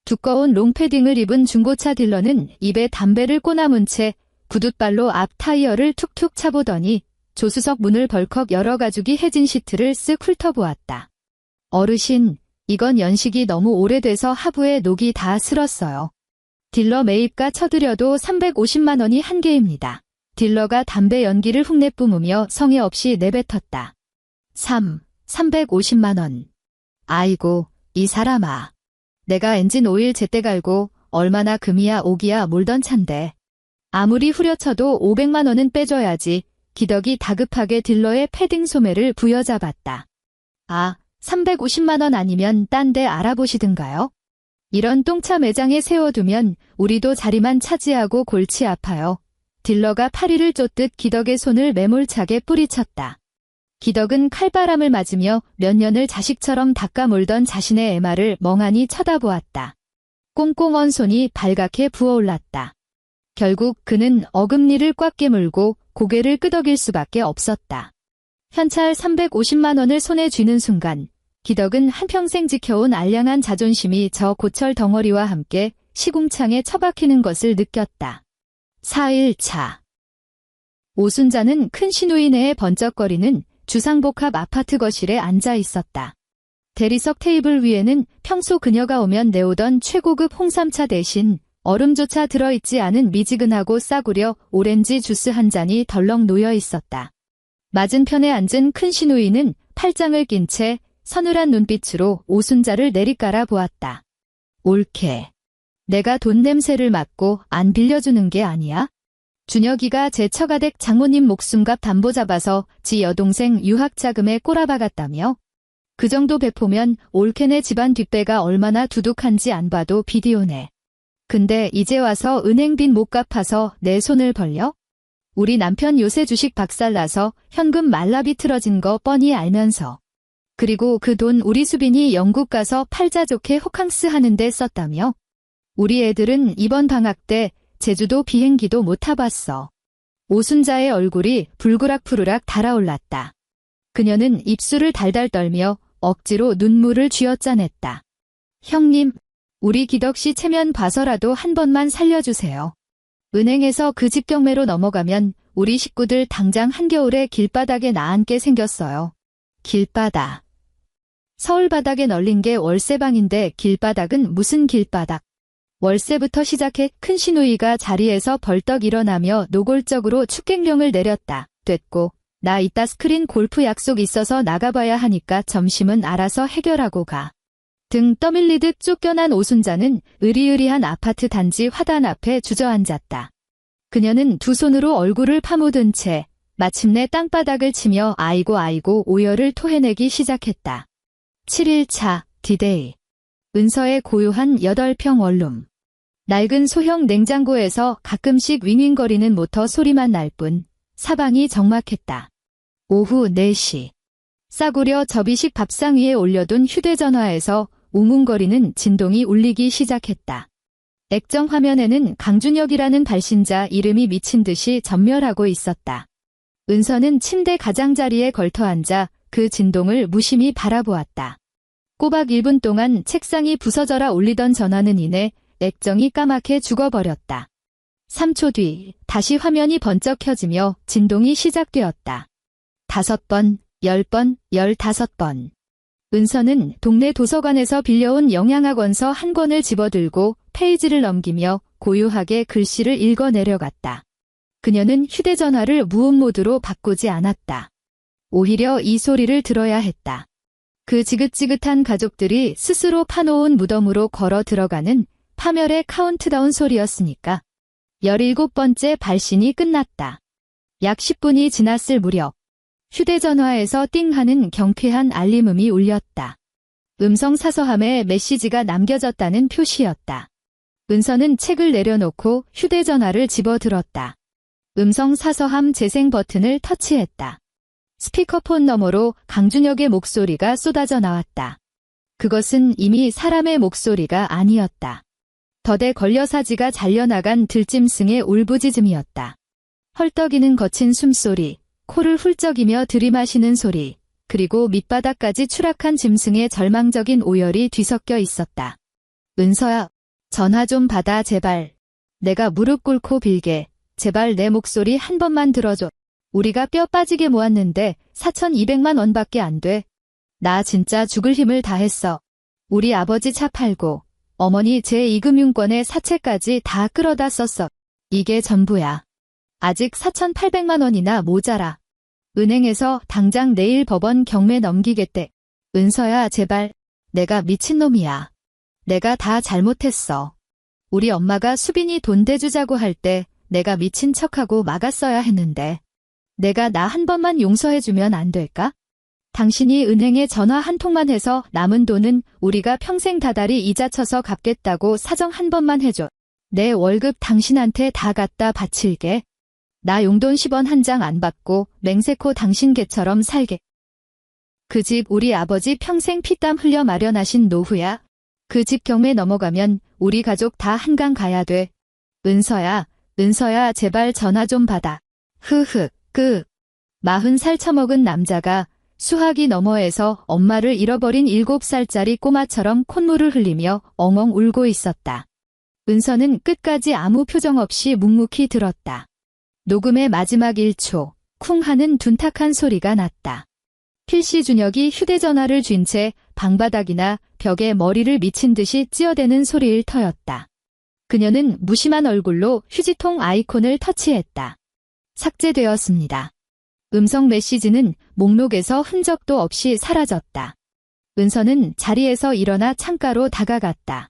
두꺼운 롱패딩을 입은 중고차 딜러는 입에 담배를 꼬나문 채 구둣발로 앞 타이어를 툭툭 차보더니 조수석 문을 벌컥 열어 가죽이 해진 시트를 쓱 훑어보았다. 어르신, 이건 연식이 너무 오래돼서 하부에 녹이 다 슬었어요. 딜러 매입가 쳐드려도 350만 원이 한계입니다. 딜러가 담배 연기를 훅내 뿜으며 성의 없이 내뱉었다. 350만 원. 아이고, 이 사람아. 내가 엔진 오일 제때 갈고 얼마나 금이야 오기야 몰던 찬데. 아무리 후려쳐도 500만 원은 빼줘야지. 기덕이 다급하게 딜러의 패딩 소매를 부여잡았다. 350만 원 아니면 딴 데 알아보시든가요? 이런 똥차 매장에 세워두면 우리도 자리만 차지하고 골치 아파요. 딜러가 파리를 쫓듯 기덕의 손을 매몰차게 뿌리쳤다. 기덕은 칼바람을 맞으며 몇 년을 자식처럼 닦아 몰던 자신의 애마를 멍하니 쳐다보았다. 꽁꽁 언 손이 발갛게 부어올랐다. 결국 그는 어금니를 꽉 깨물고 고개를 끄덕일 수밖에 없었다. 현찰 350만 원을 손에 쥐는 순간 기덕은 한평생 지켜온 알량한 자존심이 저 고철 덩어리와 함께 시궁창에 처박히는 것을 느꼈다. 4일차. 오순자는 큰 시누이 내에 번쩍거리는 주상복합 아파트 거실에 앉아 있었다. 대리석 테이블 위에는 평소 그녀가 오면 내오던 최고급 홍삼차 대신 얼음조차 들어있지 않은 미지근하고 싸구려 오렌지 주스 한 잔이 덜렁 놓여 있었다. 맞은편에 앉은 큰 시누이는 팔짱을 낀 채 서늘한 눈빛으로 오순자를 내리깔아 보았다. 옳게. 내가 돈 냄새를 맡고 안 빌려주는 게 아니야? 준혁이가 제 처가댁 장모님 목숨값 담보 잡아서 지 여동생 유학자금에 꼬라박았다며? 그 정도 배포면 올케네 집안 뒷배가 얼마나 두둑한지 안 봐도 비디오네. 근데 이제 와서 은행빚 못 갚아서 내 손을 벌려? 우리 남편 요새 주식 박살나서 현금 말라비 틀어진 거 뻔히 알면서. 그리고 그 돈 우리 수빈이 영국 가서 팔자 좋게 호캉스 하는데 썼다며? 우리 애들은 이번 방학 때 제주도 비행기도 못 타봤어. 오순자의 얼굴이 불그락푸르락 달아올랐다. 그녀는 입술을 달달 떨며 억지로 눈물을 쥐어짜냈다. 형님, 우리 기덕씨 체면 봐서라도 한 번만 살려주세요. 은행에서 그 집 경매로 넘어가면 우리 식구들 당장 한겨울에 길바닥에 나앉게 생겼어요. 길바닥. 서울 바닥에 널린 게 월세방인데 길바닥은 무슨 길바닥. 월세부터 시작해 큰 시누이가 자리에서 벌떡 일어나며 노골적으로 축객령을 내렸다. 됐고, 나 이따 스크린 골프 약속 있어서 나가봐야 하니까 점심은 알아서 해결하고 가. 등 떠밀리듯 쫓겨난 오순자는 으리으리한 아파트 단지 화단 앞에 주저앉았다. 그녀는 두 손으로 얼굴을 파묻은 채 마침내 땅바닥을 치며 아이고 아이고 오열을 토해내기 시작했다. 7일차 디데이. 은서의 고요한 8평 원룸. 낡은 소형 냉장고에서 가끔씩 윙윙거리는 모터 소리만 날 뿐 사방이 적막했다. 오후 4시. 싸구려 접이식 밥상 위에 올려둔 휴대전화에서 웅웅거리는 진동이 울리기 시작했다. 액정 화면에는 강준혁이라는 발신자 이름이 미친 듯이 전멸하고 있었다. 은서는 침대 가장자리에 걸터앉아 그 진동을 무심히 바라보았다. 꼬박 1분 동안 책상이 부서져라 울리던 전화는 이내 액정이 까맣게 죽어버렸다. 3초 뒤 다시 화면이 번쩍 켜지며 진동이 시작되었다. 5번, 10번, 15번. 은서는 동네 도서관에서 빌려온 영양학 원서 한 권을 집어들고 페이지를 넘기며 고요하게 글씨를 읽어 내려갔다. 그녀는 휴대전화를 무음 모드로 바꾸지 않았다. 오히려 이 소리를 들어야 했다. 그 지긋지긋한 가족들이 스스로 파놓은 무덤으로 걸어 들어가는 파멸의 카운트다운 소리였으니까. 17번째 발신이 끝났다. 약 10분이 지났을 무렵 휴대전화에서 띵 하는 경쾌한 알림음이 울렸다. 음성 사서함에 메시지가 남겨졌다는 표시였다. 은서는 책을 내려놓고 휴대전화를 집어들었다. 음성 사서함 재생 버튼을 터치했다. 스피커폰 너머로 강준혁의 목소리가 쏟아져 나왔다. 그것은 이미 사람의 목소리가 아니었다. 덫에 걸려 사지가 잘려나간 들짐승의 울부짖음이었다. 헐떡이는 거친 숨소리, 코를 훌쩍이며 들이마시는 소리, 그리고 밑바닥까지 추락한 짐승의 절망적인 오열이 뒤섞여 있었다. 은서야, 전화 좀 받아 제발. 내가 무릎 꿇고 빌게. 제발 내 목소리 한 번만 들어줘. 우리가 뼈 빠지게 모았는데 4,200만 원밖에 안 돼. 나 진짜 죽을 힘을 다했어. 우리 아버지 차 팔고 어머니 제2금융권의 사채까지 다 끌어다 썼어. 이게 전부야. 아직 4,800만 원이나 모자라. 은행에서 당장 내일 법원 경매 넘기겠대. 은서야 제발. 내가 미친놈이야. 내가 다 잘못했어. 우리 엄마가 수빈이 돈 대주자고 할 때 내가 미친 척하고 막았어야 했는데. 내가 나 한 번만 용서해주면 안 될까? 당신이 은행에 전화 한 통만 해서 남은 돈은 우리가 평생 다달이 이자 쳐서 갚겠다고 사정 한 번만 해줘. 내 월급 당신한테 다 갖다 바칠게. 나 용돈 10원 한 장 안 받고 맹세코 당신 개처럼 살게. 그 집 우리 아버지 평생 피땀 흘려 마련하신 노후야. 그 집 경매 넘어가면 우리 가족 다 한강 가야 돼. 은서야 제발 전화 좀 받아. 40살 처먹은 남자가 수화기 너머에서 엄마를 잃어버린 7살짜리 꼬마처럼 콧물을 흘리며 엉엉 울고 있었다. 은서는 끝까지 아무 표정 없이 묵묵히 들었다. 녹음의 마지막 1초, 쿵 하는 둔탁한 소리가 났다. 필시 준혁이 휴대전화를 쥔 채 방바닥이나 벽에 머리를 미친 듯이 찌어대는 소리일 터였다. 그녀는 무심한 얼굴로 휴지통 아이콘을 터치했다. 삭제되었습니다. 음성 메시지는 목록에서 흔적도 없이 사라졌다. 은서는 자리에서 일어나 창가로 다가갔다.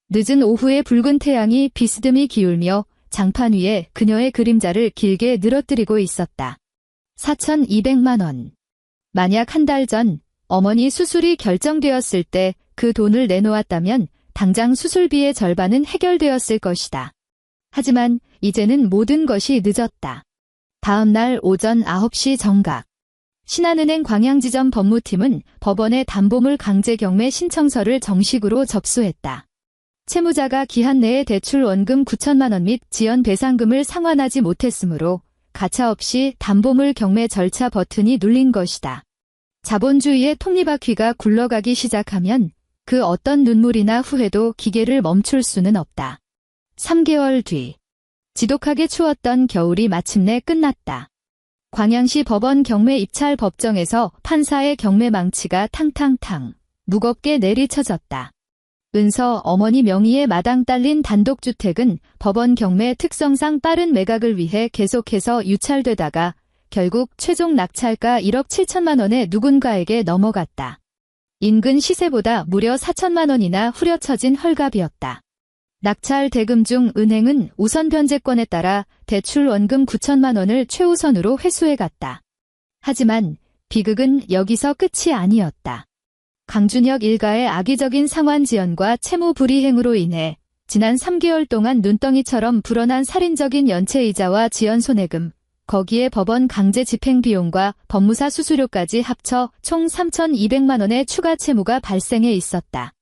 늦은 오후의 붉은 태양이 비스듬히 기울며 장판 위에 그녀의 그림자를 길게 늘어뜨리고 있었다. 4,200만 원. 만약 한 달 전 어머니 수술이 결정되었을 때 그 돈을 내놓았다면 당장 수술비의 절반은 해결되었을 것이다. 하지만 이제는 모든 것이 늦었다. 다음 날 오전 9시 정각. 신한은행 광양지점 법무팀은 법원에 담보물 강제 경매 신청서를 정식으로 접수했다. 채무자가 기한 내에 대출 원금 9천만 원 및 지연 배상금을 상환하지 못했으므로 가차없이 담보물 경매 절차 버튼이 눌린 것이다. 자본주의의 톱니바퀴가 굴러가기 시작하면 그 어떤 눈물이나 후회도 기계를 멈출 수는 없다. 3개월 뒤. 지독하게 추웠던 겨울이 마침내 끝났다. 광양시 법원 경매 입찰 법정에서 판사의 경매 망치가 탕탕탕 무겁게 내리쳐졌다. 은서 어머니 명의의 마당 딸린 단독주택은 법원 경매 특성상 빠른 매각을 위해 계속해서 유찰되다가 결국 최종 낙찰가 1억 7천만 원에 누군가에게 넘어갔다. 인근 시세보다 무려 4천만 원이나 후려쳐진 헐값이었다. 낙찰 대금 중 은행은 우선 변제권에 따라 대출 원금 9천만 원을 최우선으로 회수해갔다. 하지만 비극은 여기서 끝이 아니었다. 강준혁 일가의 악의적인 상환 지연과 채무 불이행으로 인해 지난 3개월 동안 눈덩이처럼 불어난 살인적인 연체이자와 지연 손해금, 거기에 법원 강제 집행 비용과 법무사 수수료까지 합쳐 총 3,200만 원의 추가 채무가 발생해 있었다.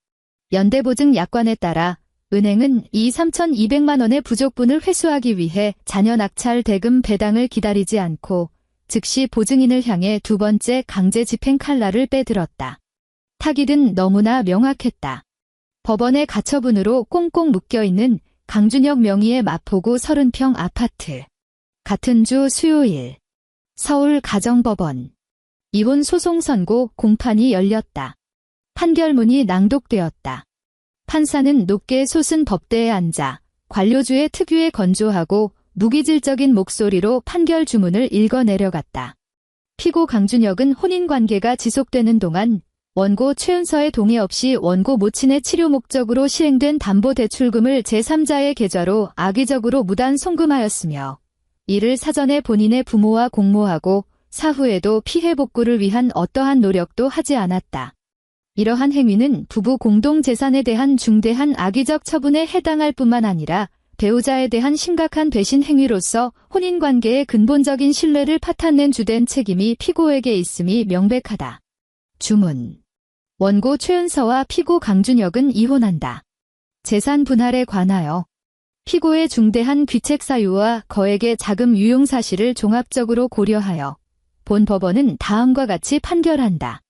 연대보증 약관에 따라 은행은 이 3,200만 원의 부족분을 회수하기 위해 자녀 낙찰 대금 배당을 기다리지 않고 즉시 보증인을 향해 두 번째 강제 집행 칼날을 빼들었다. 타깃은 너무나 명확했다. 법원의 가처분으로 꽁꽁 묶여있는 강준혁 명의의 마포구 30평 아파트. 같은 주 수요일. 서울 가정법원. 이혼 소송 선고 공판이 열렸다. 판결문이 낭독되었다. 판사는 높게 솟은 법대에 앉아 관료주의 특유의 건조하고 무기질적인 목소리로 판결 주문을 읽어 내려갔다. 피고 강준혁은 혼인관계가 지속되는 동안 원고 최은서의 동의 없이 원고 모친의 치료 목적으로 시행된 담보대출금을 제3자의 계좌로 악의적으로 무단 송금하였으며 이를 사전에 본인의 부모와 공모하고 사후에도 피해 복구를 위한 어떠한 노력도 하지 않았다. 이러한 행위는 부부 공동재산에 대한 중대한 악의적 처분에 해당할 뿐만 아니라 배우자에 대한 심각한 배신 행위로서 혼인관계의 근본적인 신뢰를 파탄낸 주된 책임이 피고에게 있음이 명백하다. 주문. 원고 최은서와 피고 강준혁은 이혼한다. 재산 분할에 관하여 피고의 중대한 귀책 사유와 거액의 자금 유용 사실을 종합적으로 고려하여 본 법원은 다음과 같이 판결한다.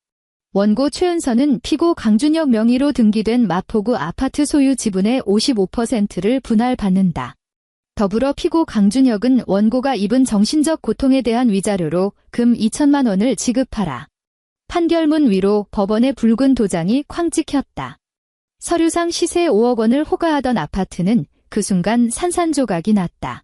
원고 최은서는 피고 강준혁 명의로 등기된 마포구 아파트 소유 지분의 55%를 분할받는다. 더불어 피고 강준혁은 원고가 입은 정신적 고통에 대한 위자료로 금 2천만 원을 지급하라. 판결문 위로 법원의 붉은 도장이 쾅 찍혔다. 서류상 시세 5억 원을 호가하던 아파트는 그 순간 산산조각이 났다.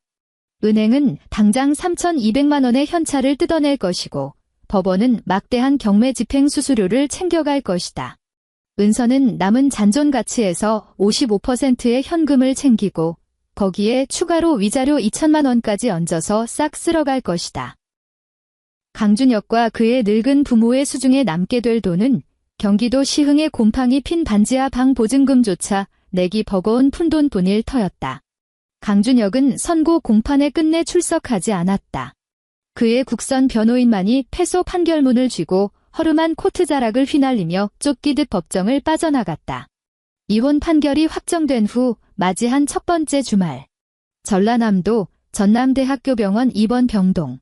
은행은 당장 3,200만 원의 현찰을 뜯어낼 것이고 법원은 막대한 경매 집행 수수료를 챙겨갈 것이다. 은서는 남은 잔존 가치에서 55%의 현금을 챙기고 거기에 추가로 위자료 2천만 원까지 얹어서 싹 쓸어갈 것이다. 강준혁과 그의 늙은 부모의 수중에 남게 될 돈은 경기도 시흥의 곰팡이 핀 반지하 방 보증금조차 내기 버거운 푼돈뿐일 터였다. 강준혁은 선고 공판에 끝내 출석하지 않았다. 그의 국선 변호인만이 패소 판결문을 쥐고 허름한 코트 자락을 휘날리며 쫓기듯 법정을 빠져나갔다. 이혼 판결이 확정된 후 맞이한 첫 번째 주말. 전라남도 전남대학교병원 2번 병동.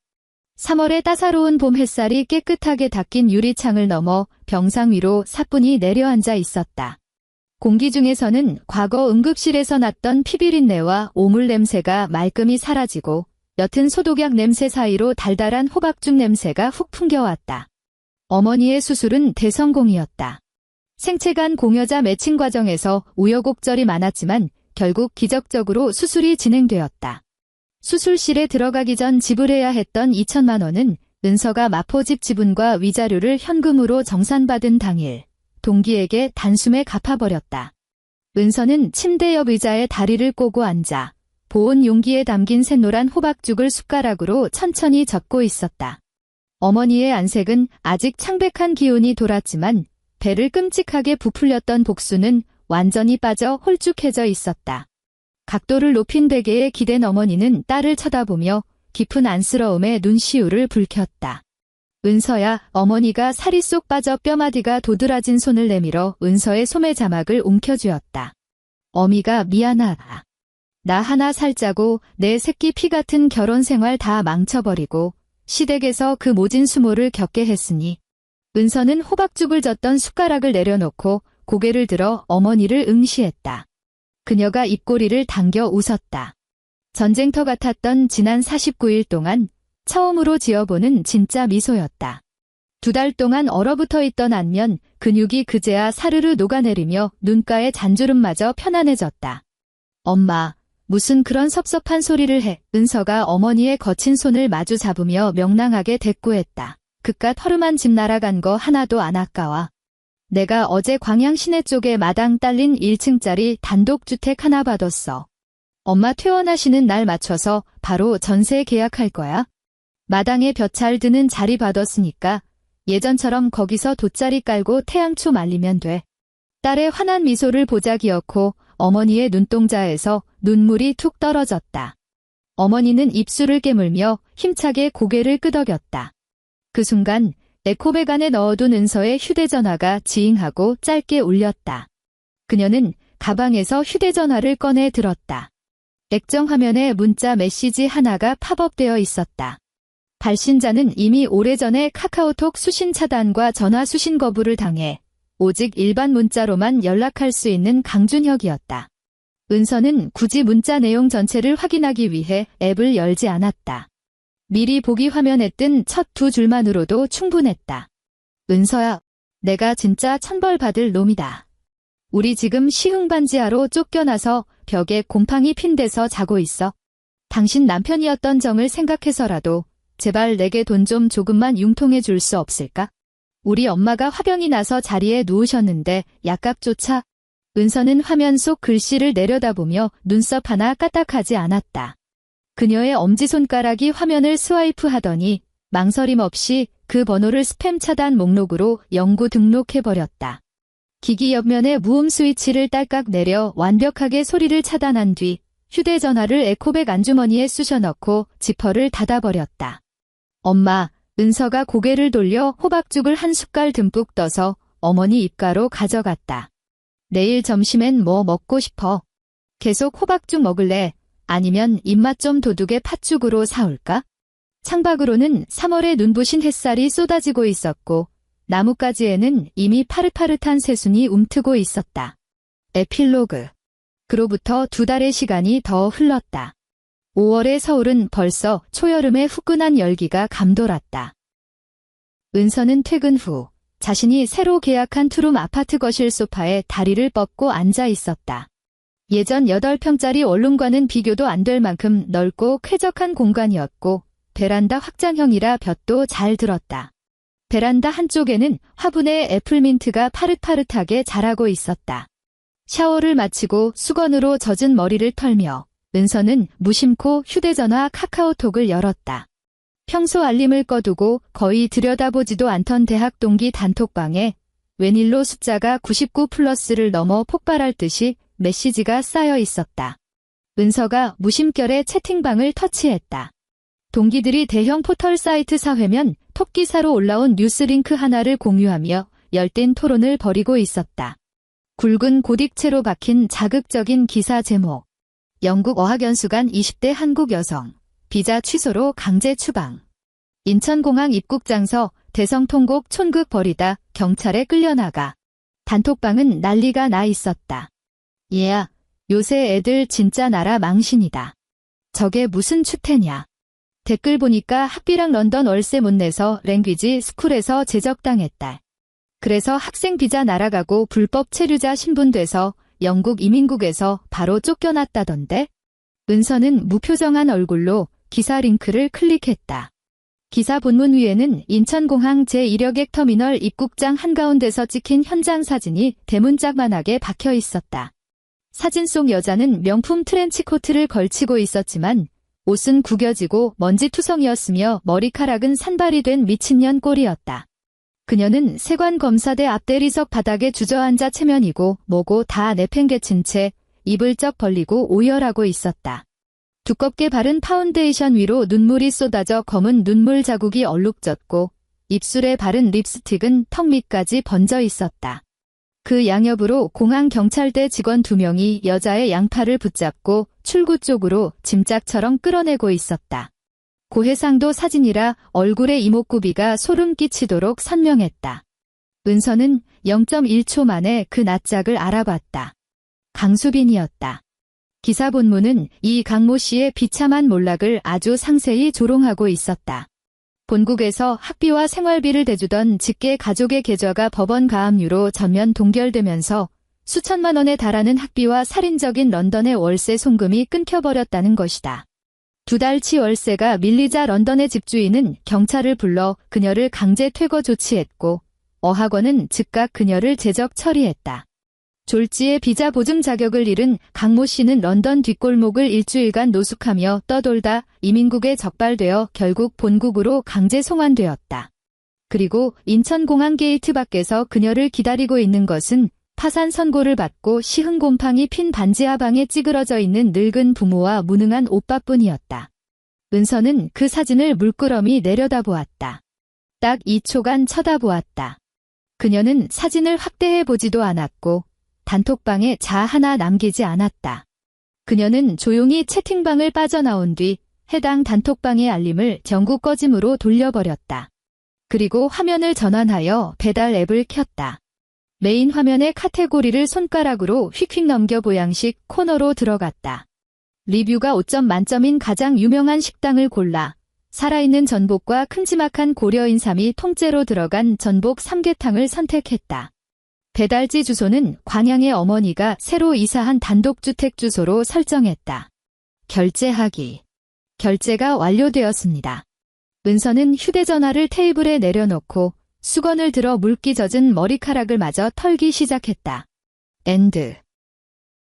3월의 따사로운 봄 햇살이 깨끗하게 닦인 유리창을 넘어 병상 위로 사뿐히 내려앉아 있었다. 공기 중에서는 과거 응급실에서 났던 피비린내와 오물 냄새가 말끔히 사라지고 옅은 소독약 냄새 사이로 달달한 호박죽 냄새가 훅 풍겨왔다. 어머니의 수술은 대성공이었다. 생체간 공여자 매칭 과정에서 우여곡절이 많았지만 결국 기적적으로 수술이 진행되었다. 수술실에 들어가기 전 지불해야 했던 2천만 원은 은서가 마포집 지분과 위자료를 현금으로 정산받은 당일 동기에게 단숨에 갚아버렸다. 은서는 침대 옆 의자에 다리를 꼬고 앉아 보온 용기에 담긴 샛노란 호박죽을 숟가락으로 천천히 젓고 있었다. 어머니의 안색은 아직 창백한 기운이 돌았지만 배를 끔찍하게 부풀렸던 복수는 완전히 빠져 홀쭉해져 있었다. 각도를 높인 베개에 기댄 어머니는 딸을 쳐다보며 깊은 안쓰러움에 눈시울을 붉혔다. 은서야, 어머니가 살이 쏙 빠져 뼈마디가 도드라진 손을 내밀어 은서의 소매 자막을 움켜쥐었다. 어미가 미안하다. 나 하나 살자고 내 새끼 피 같은 결혼 생활 다 망쳐버리고 시댁에서 그 모진 수모를 겪게 했으니. 은서는 호박죽을 젓던 숟가락을 내려놓고 고개를 들어 어머니를 응시했다. 그녀가 입꼬리를 당겨 웃었다. 전쟁터 같았던 지난 49일 동안 처음으로 지어보는 진짜 미소였다. 2달 동안 얼어붙어 있던 안면, 근육이 그제야 사르르 녹아내리며 눈가의 잔주름마저 편안해졌다. 엄마, 무슨 그런 섭섭한 소리를 해. 은서가 어머니의 거친 손을 마주 잡으며 명랑하게 대꾸했다. 그깟 허름한 집 날아간 거 하나도 안 아까워. 내가 어제 광양 시내 쪽에 마당 딸린 1층짜리 단독주택 하나 받았어. 엄마 퇴원하시는 날 맞춰서 바로 전세 계약할 거야. 마당에 볕 잘 드는 자리 받았으니까 예전처럼 거기서 돗자리 깔고 태양초 말리면 돼. 딸의 환한 미소를 보자기였고 어머니의 눈동자에서 눈물이 툭 떨어졌다. 어머니는 입술을 깨물며 힘차게 고개를 끄덕였다. 그 순간 에코백 안에 넣어둔 은서의 휴대전화가 지잉하고 짧게 울렸다. 그녀는 가방에서 휴대전화를 꺼내 들었다. 액정 화면에 문자 메시지 하나가 팝업되어 있었다. 발신자는 이미 오래전에 카카오톡 수신 차단과 전화 수신 거부를 당해 오직 일반 문자로만 연락할 수 있는 강준혁이었다. 은서는 굳이 문자 내용 전체를 확인하기 위해 앱을 열지 않았다. 미리 보기 화면에 뜬 첫 2줄만으로도 충분했다. 은서야, 내가 진짜 천벌 받을 놈이다. 우리 지금 시흥반지하로 쫓겨나서 벽에 곰팡이 핀 데서 자고 있어. 당신 남편이었던 정을 생각해서라도 제발 내게 돈 좀 조금만 융통해 줄 수 없을까? 우리 엄마가 화병이 나서 자리에 누우셨는데 약값조차. 은서는 화면 속 글씨를 내려다보며 눈썹 하나 까딱하지 않았다. 그녀의 엄지손가락이 화면을 스와이프하더니 망설임 없이 그 번호를 스팸 차단 목록으로 영구 등록해버렸다. 기기 옆면에 무음 스위치를 딸깍 내려 완벽하게 소리를 차단한 뒤 휴대전화를 에코백 안주머니에 쑤셔넣고 지퍼를 닫아버렸다. 엄마, 은서가 고개를 돌려 호박죽을 한 숟갈 듬뿍 떠서 어머니 입가로 가져갔다. 내일 점심엔 뭐 먹고 싶어? 계속 호박죽 먹을래? 아니면 입맛 좀 도둑의 팥죽으로 사올까? 창밖으로는 3월의 눈부신 햇살이 쏟아지고 있었고 나뭇가지에는 이미 파릇파릇한 새순이 움트고 있었다. 에필로그. 그로부터 2달의 시간이 더 흘렀다. 5월의 서울은 벌써 초여름의 후끈한 열기가 감돌았다. 은서는 퇴근 후 자신이 새로 계약한 투룸 아파트 거실 소파에 다리를 뻗고 앉아 있었다. 예전 8평짜리 원룸과는 비교도 안 될 만큼 넓고 쾌적한 공간이었고 베란다 확장형이라 볕도 잘 들었다. 베란다 한쪽에는 화분에 애플민트가 파릇파릇하게 자라고 있었다. 샤워를 마치고 수건으로 젖은 머리를 털며 은서는 무심코 휴대전화 카카오톡을 열었다. 평소 알림을 꺼두고 거의 들여다보지도 않던 대학 동기 단톡방에 웬일로 숫자가 99+를 넘어 폭발할 듯이 메시지가 쌓여 있었다. 은서가 무심결에 채팅방을 터치했다. 동기들이 대형 포털 사이트 사회면 톱기사로 올라온 뉴스링크 하나를 공유하며 열띤 토론을 벌이고 있었다. 굵은 고딕체로 박힌 자극적인 기사 제목. 영국 어학연수간 20대 한국 여성. 비자 취소로 강제 추방. 인천공항 입국장서 대성통곡 촌극 벌이다 경찰에 끌려나가. 단톡방은 난리가 나 있었다. 얘야, 요새 애들 진짜 나라 망신이다. 저게 무슨 추태냐. 댓글 보니까 학비랑 런던 월세 못 내서 랭귀지 스쿨에서 제적당했다. 그래서 학생 비자 날아가고 불법 체류자 신분돼서 영국 이민국에서 바로 쫓겨났다던데? 은서는 무표정한 얼굴로 기사 링크를 클릭했다. 기사 본문 위에는 인천공항 제1여객 터미널 입국장 한가운데서 찍힌 현장 사진이 대문짝만하게 박혀 있었다. 사진 속 여자는 명품 트렌치코트를 걸치고 있었지만 옷은 구겨지고 먼지투성이었으며 머리카락은 산발이 된 미친년 꼴이었다. 그녀는 세관검사대 앞대리석 바닥에 주저앉아 체면이고 뭐고 다 내팽개친 채 입을 쩍 벌리고 오열하고 있었다. 두껍게 바른 파운데이션 위로 눈물이 쏟아져 검은 눈물 자국이 얼룩졌고 입술에 바른 립스틱은 턱 밑까지 번져 있었다. 그 양옆으로 공항 경찰대 직원 2명이 여자의 양팔을 붙잡고 출구 쪽으로 짐짝처럼 끌어내고 있었다. 고해상도 사진이라 얼굴의 이목구비가 소름 끼치도록 선명했다. 은서는 0.1초 만에 그 낯짝을 알아봤다. 강수빈이었다. 기사 본문은 이 강모 씨의 비참한 몰락을 아주 상세히 조롱하고 있었다. 본국에서 학비와 생활비를 대주던 직계 가족의 계좌가 법원 가압류로 전면 동결되면서 수천만 원에 달하는 학비와 살인적인 런던의 월세 송금이 끊겨버렸다는 것이다. 2달치 월세가 밀리자 런던의 집주인은 경찰을 불러 그녀를 강제 퇴거 조치했고 어학원은 즉각 그녀를 제적 처리했다. 졸지에 비자 보증 자격을 잃은 강모 씨는 런던 뒷골목을 일주일간 노숙하며 떠돌다 이민국에 적발되어 결국 본국으로 강제 송환되었다. 그리고 인천공항 게이트 밖에서 그녀를 기다리고 있는 것은 파산 선고를 받고 시흥곰팡이 핀 반지 하방에 찌그러져 있는 늙은 부모와 무능한 오빠뿐이었다. 은서는 그 사진을 물끄러미 내려다보았다. 딱 2초간 쳐다보았다. 그녀는 사진을 확대해보지도 않았고 단톡방에 자 하나 남기지 않았다. 그녀는 조용히 채팅방을 빠져나온 뒤 해당 단톡방의 알림을 전구 꺼짐으로 돌려버렸다. 그리고 화면을 전환하여 배달 앱을 켰다. 메인 화면의 카테고리를 손가락으로 휙휙 넘겨 보양식 코너로 들어갔다. 리뷰가 5점 만점인 가장 유명한 식당을 골라 살아있는 전복과 큼지막한 고려 인삼이 통째로 들어간 전복 삼계탕을 선택했다. 배달지 주소는 광양의 어머니가 새로 이사한 단독주택 주소로 설정했다. 결제하기. 결제가 완료되었습니다. 은서는 휴대전화를 테이블에 내려놓고 수건을 들어 물기 젖은 머리카락을 마저 털기 시작했다. 엔드.